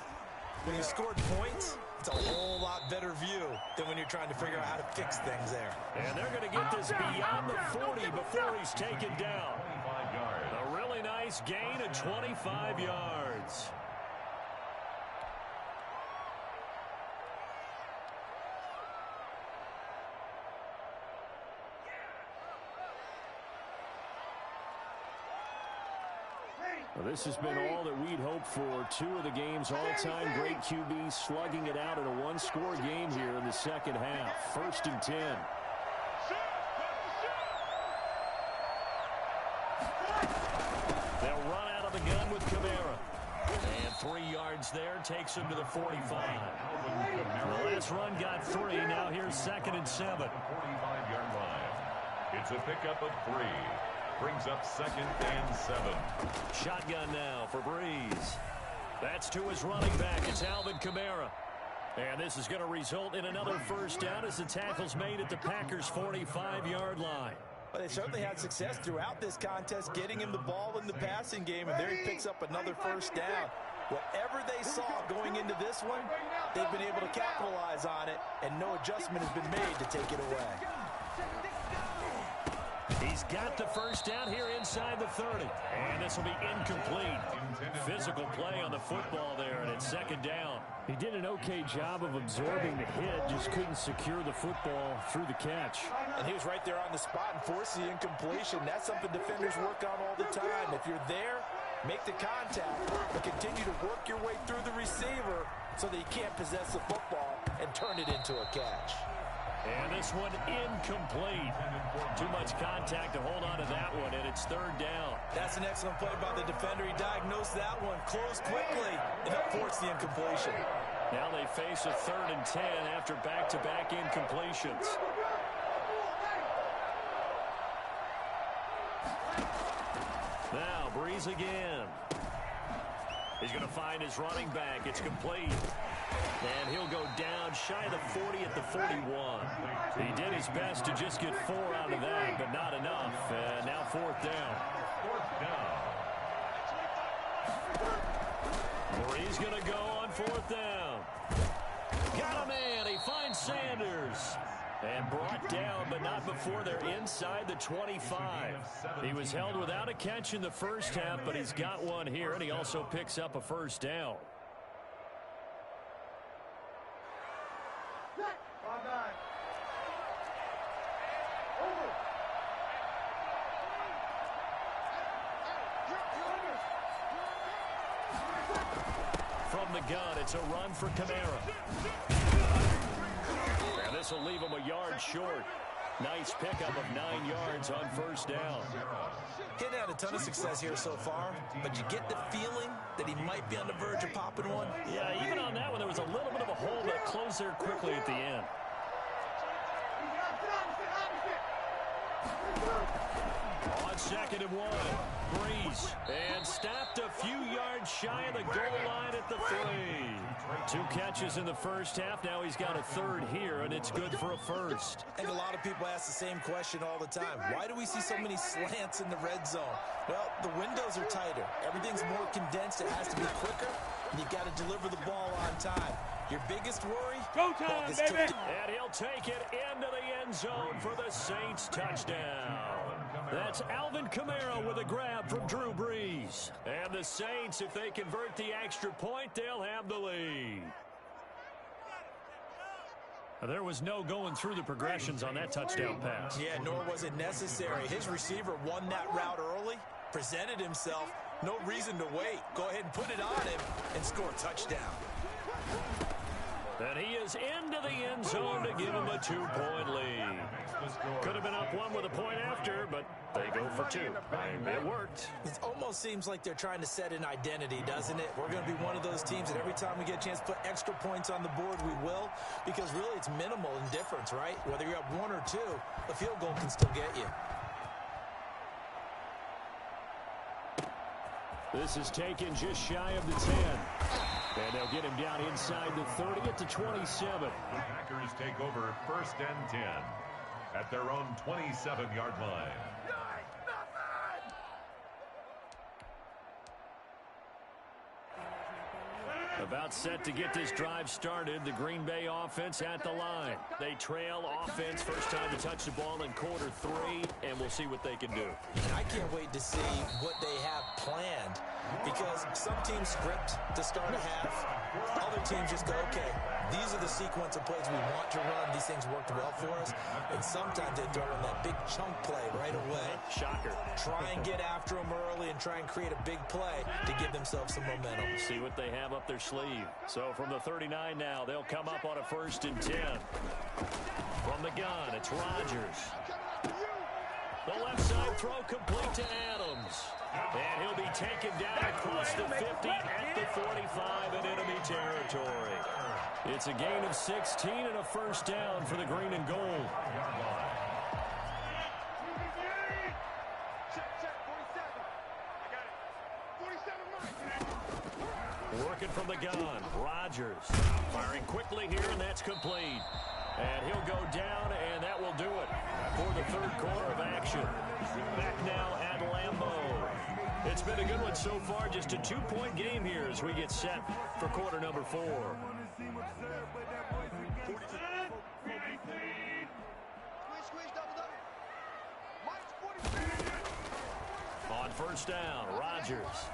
When you scored points, it's a whole lot better view than when you're trying to figure out how to fix things there. And they're going to get this beyond the 40 before he's taken down. A really nice gain of 25 yards. Well, this has been all that we'd hoped for. Two of the game's all-time great QBs slugging it out in a one-score game here in the second half. 1st and 10. They'll run out of the gun with Kamara. And 3 yards there takes him to the 45. The last run got 3. Now here's 2nd and 7. 45-yard line. It's a pickup of 3. Brings up 2nd and 7. Shotgun now for Breeze. That's to his running back. It's Alvin Kamara. And this is going to result in another first down as the tackle's made at the Packers' 45-yard line. But they certainly had success throughout this contest, getting him the ball in the passing game, and there he picks up another first down. Whatever they saw going into this one, they've been able to capitalize on it, and no adjustment has been made to take it away. He's got the first down here inside the 30. And this will be incomplete. Physical play on the football there, and it's 2nd down. He did an okay job of absorbing the hit, just couldn't secure the football through the catch. And he was right there on the spot and forced the incompletion. That's something defenders work on all the time. If you're there, make the contact, but continue to work your way through the receiver so that you can't possess the football and turn it into a catch. And this one incomplete. Too much contact to hold on to that one, and it's 3rd down. That's an excellent play by the defender. He diagnosed that one, closed quickly, and that forced the incompletion. Now they face a 3rd and 10 after back-to-back incompletions. Now Breeze again. He's going to find his running back. It's complete. And he'll go down shy of the 40 at the 41. He did his best to just get 4 out of that, but not enough. And now 4th down. He's going to go on 4th down. Got a man. He finds Sanders. And brought down, but not before they're inside the 25. He was held without a catch in the first half, but he's got one here, and he also picks up a first down. From the gun, it's a run for Kamara. And this will leave him a yard short. Nice pickup of 9 yards on first down. He'd had a ton of success here so far, but you get the feeling that he might be on the verge of popping one. Yeah, even on that one, there was a little bit of a hole that closed there quickly at the end. On 2nd and 1, Breeze. And stopped a few yards shy of the goal line at the 3. 2 catches in the first half. Now he's got a 3rd here, and it's good for a first. And a lot of people ask the same question all the time. Why do we see so many slants in the red zone? Well, the windows are tighter. Everything's more condensed. It has to be quicker, and you've got to deliver the ball on time. Your biggest worry? Go time, baby! And he'll take it into the end zone for the Saints touchdown. That's Alvin Kamara with a grab from Drew Brees. And the Saints, if they convert the extra point, they'll have the lead. There was no going through the progressions on that touchdown pass. Yeah, nor was it necessary. His receiver won that route early, presented himself. No reason to wait. Go ahead and put it on him and score a touchdown. And he is into the end zone to give him a 2-point lead. Could have been up 1 with a point after, but they go for 2. It worked. It almost seems like they're trying to set an identity, doesn't it? We're going to be one of those teams that every time we get a chance to put extra points on the board, we will. Because really, it's minimal in difference, right? Whether you're up 1 or 2, a field goal can still get you. This is taken just shy of the 10. And they'll get him down inside the 30 at the 27. The Packers take over 1st and 10 at their own 27-yard line. About set to get this drive started. The Green Bay offense at the line. They trail offense. First time to touch the ball in quarter 3, and we'll see what they can do. And I can't wait to see what they have planned, because some teams script to start a half. Other teams just go, okay, these are the sequence of plays we want to run. These things worked well for us. And sometimes they throw in that big chunk play right away. Shocker. Try and get after them early and try and create a big play to give themselves some momentum. See what they have up their sleeve. So from the 39 now, they'll come up on a 1st and 10. From the gun, it's Rodgers. The left side throw complete to Adams. And he'll be taken down across the 50 at the 45 in enemy territory. It's a gain of 16 and a 1st down for the green and gold. Working from the gun, Rodgers firing quickly here, and that's complete. And he'll go down, and that will do it for the 3rd quarter of action. Back now at Lambeau. It's been a good one so far, just a 2-point game here as we get set for quarter number 4. On 1st down, Rodgers.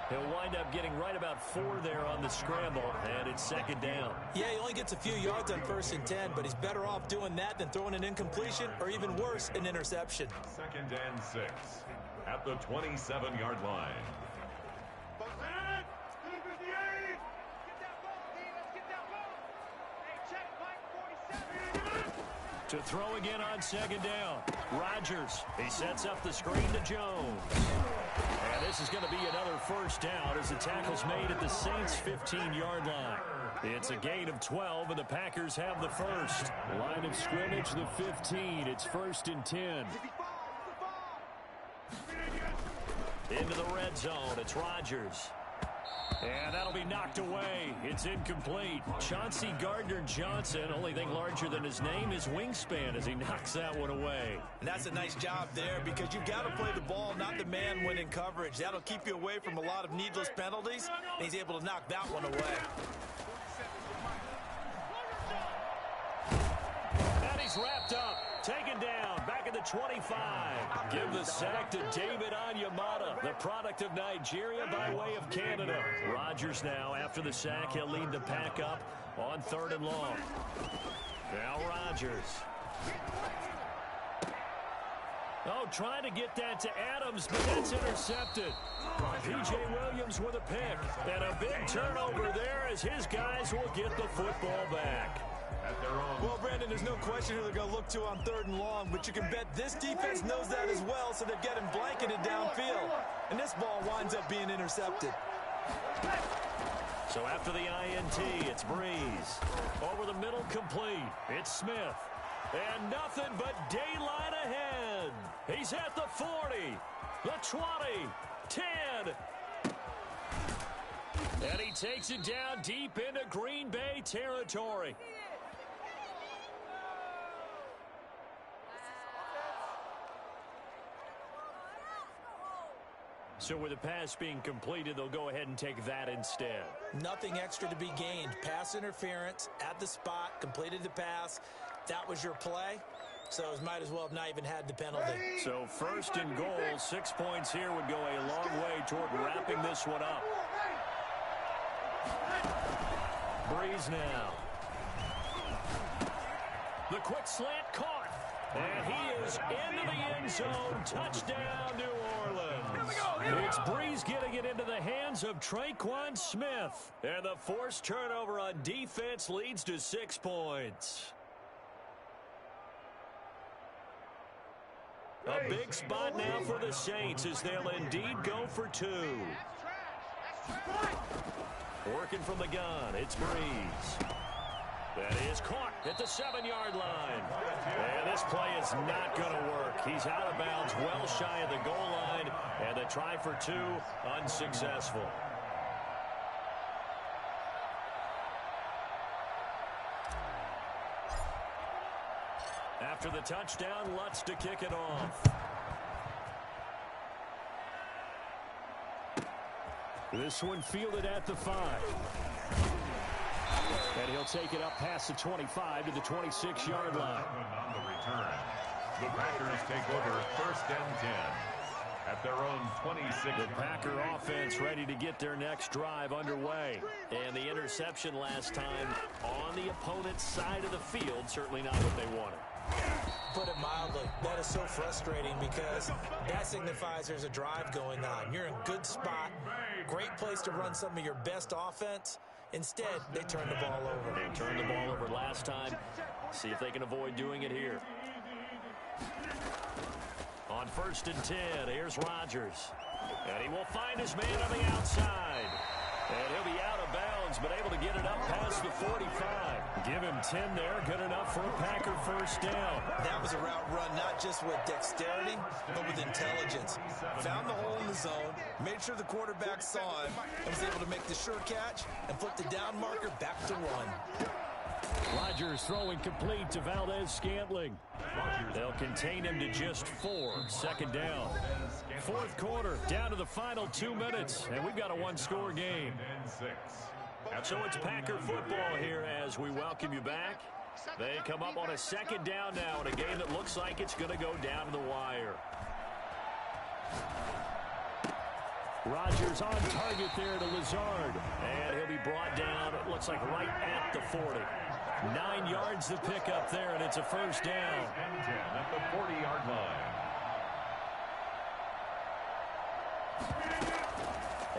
He'll wind up getting right about 4 there on the scramble, and it's 2nd down. Yeah, he only gets a few yards on 1st and 10, but he's better off doing that than throwing an incompletion, or even worse, an interception. 2nd and 6 at the 27-yard line. To throw again on 2nd down. Rodgers, he sets up the screen to Jones. And this is going to be another 1st down as the tackle's made at the Saints' 15-yard line. It's a gain of 12, and the Packers have the 1st. Line of scrimmage, the 15. It's 1st and 10. Into the red zone. It's Rodgers. And that'll be knocked away. It's incomplete. Chauncey Gardner-Johnson, only thing larger than his name is wingspan as he knocks that one away. And that's a nice job there, because you've got to play the ball, not the man when in coverage. That'll keep you away from a lot of needless penalties, and he's able to knock that one away. And he's wrapped up. Taken down, back at the 25. Give the sack to David Onyemata, the product of Nigeria by way of Canada. Rodgers now, after the sack, he'll lead the pack up on 3rd and long. Now Rodgers. Oh, trying to get that to Adams, but that's intercepted. P.J. Williams with a pick. And a big turnover there as his guys will get the football back. Well, Brandon, there's no question who they're going to look to on 3rd and long, but you can bet this defense knows that as well, so they've got him blanketed downfield. And this ball winds up being intercepted. So after the INT, it's Breeze. Over the middle, complete. It's Smith. And nothing but daylight ahead. He's at the 40, the 20, 10. And he takes it down deep into Green Bay territory. So with the pass being completed, they'll go ahead and take that instead. Nothing extra to be gained. Pass interference at the spot, completed the pass. That was your play, so might as well have not even had the penalty. So 1st and goal, 6 points here would go a long way toward wrapping this one up. Breeze now. The quick slant caught. And he is into the end zone. Touchdown, New Orleans. It's Breeze getting it into the hands of Traquan Smith. And the forced turnover on defense leads to 6 points. A big spot now for the Saints as they'll indeed go for 2. Working from the gun, it's Breeze. That is caught at the 7-yard line. And this play is not going to work. He's out of bounds, well shy of the goal line, and the try for 2 unsuccessful. After the touchdown, Lutz to kick it off. This one fielded at the 5. And he'll take it up past the 25 to the 26-yard line. On the return, the Packers take over 1st and 10 at their own 26. The Packer offense ready to get their next drive underway. And the interception last time on the opponent's side of the field, certainly not what they wanted. Put it mildly, that is so frustrating because that signifies there's a drive going on. You're in a good spot, great place to run some of your best offense. Instead, they turned the ball over. They turned the ball over last time. See if they can avoid doing it here. On 1st and 10, here's Rodgers. And he will find his man on the outside. And he'll be out of bounds, but able to get it up past the 45. Give him 10 there, good enough for a Packer first down. That was a route run not just with dexterity, but with intelligence. Found the hole in the zone, made sure the quarterback saw him, and was able to make the sure catch and flip the down marker back to 1. Rodgers throwing complete to Valdez-Scantling. They'll contain him to just 4. 2nd down. 4th quarter, down to the final 2 minutes, and we've got a 1-score game. So it's Packer football here as we welcome you back. They come up on a 2nd down now in a game that looks like it's going to go down to the wire. Rodgers on target there to Lazard, and he'll be brought down, it looks like right at the 40. 9 yards to pick up there, and it's a first down. And 10 at the 40-yard line.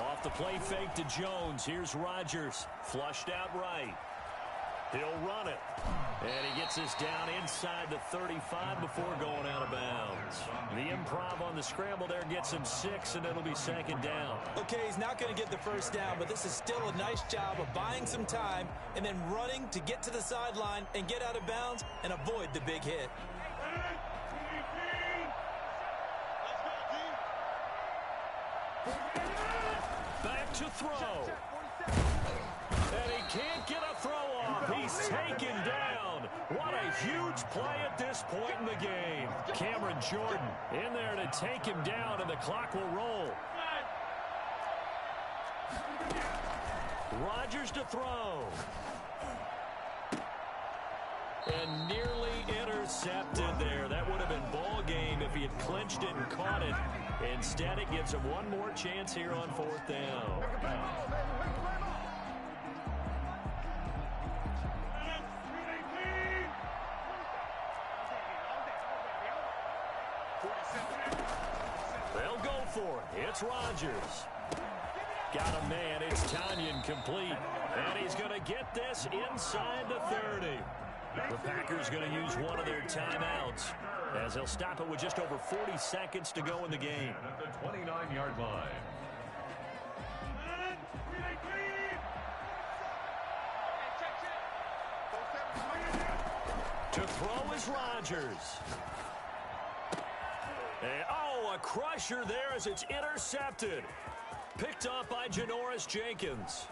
Off the play fake to Jones. Here's Rodgers. Flushed out right. He'll run it. And he gets this down inside the 35 before going out of bounds. The improv on the scramble there gets him 6, and it'll be 2nd down. Okay, he's not going to get the first down, but this is still a nice job of buying some time and then running to get to the sideline and get out of bounds and avoid the big hit. Back to throw. And he can't get a throw off. He's taken down. What a huge play at this point in the game. Cameron Jordan in there to take him down, and the clock will roll. Rodgers to throw. And nearly intercepted there. That would have been ball game if he had clinched it and caught it. Instead, it gives him one more chance here on 4th down. They'll go for it. It's Rodgers. Got a man. It's Tanyan complete. And he's going to get this inside the 30. The Packers going to use one of their timeouts as they'll stop it with just over 40 seconds to go in the game. At the 29-yard line. To throw is Rodgers. And, oh, a crusher there as it's intercepted. Picked up by Janoris Jenkins.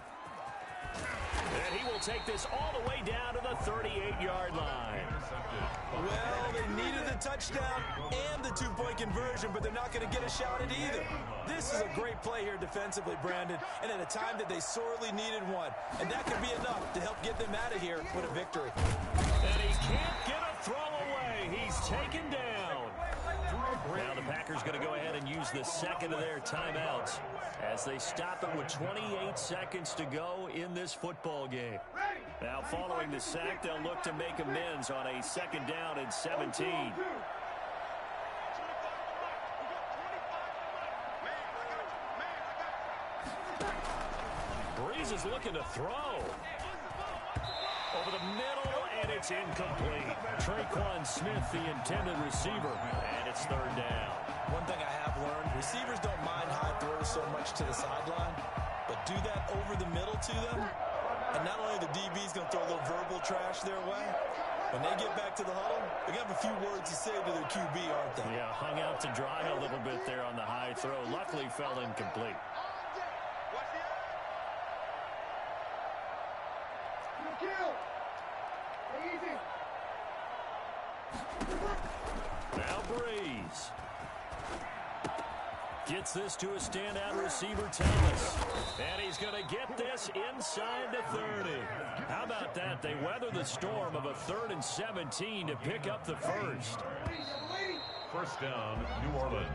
And he will take this all the way down to the 38-yard line. Well, they needed the touchdown and the two-point conversion, but they're not going to get a shot at either. This is a great play here defensively, Brandon, and at a time that they sorely needed one. And that could be enough to help get them out of here with a victory. And he can't get a throw away. He's taken down. Now the Packers going to go ahead and use the second of their timeouts as they stop it with 28 seconds to go in this football game. Now following the sack, they'll look to make amends on a 2nd down and 17. Breeze is looking to throw. Over the middle, and it's incomplete. Traquan Smith, the intended receiver, and it's 3rd down. One thing I have learned, receivers don't mind high throws so much to the sideline, but do that over the middle to them, And not only the DB's going to throw a little verbal trash their way, when they get back to the huddle, they're going to have a few words to say to their QB, aren't they? Yeah, hung out to dry a little bit there on the high throw. Luckily fell incomplete. Now Breeze. Gets this to a standout receiver, Thomas. And he's going to get this inside the 30. How about that? They weather the storm of a 3rd and 17 to pick up the first. First down, New Orleans.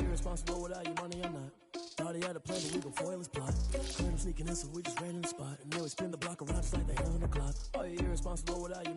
Irresponsible without your money or not. Thought he had a plan, but we gon' foil his plot. Heard him sneaking in, so we just ran in the spot. And then we spin the block around just like they on the clock. Are you irresponsible without your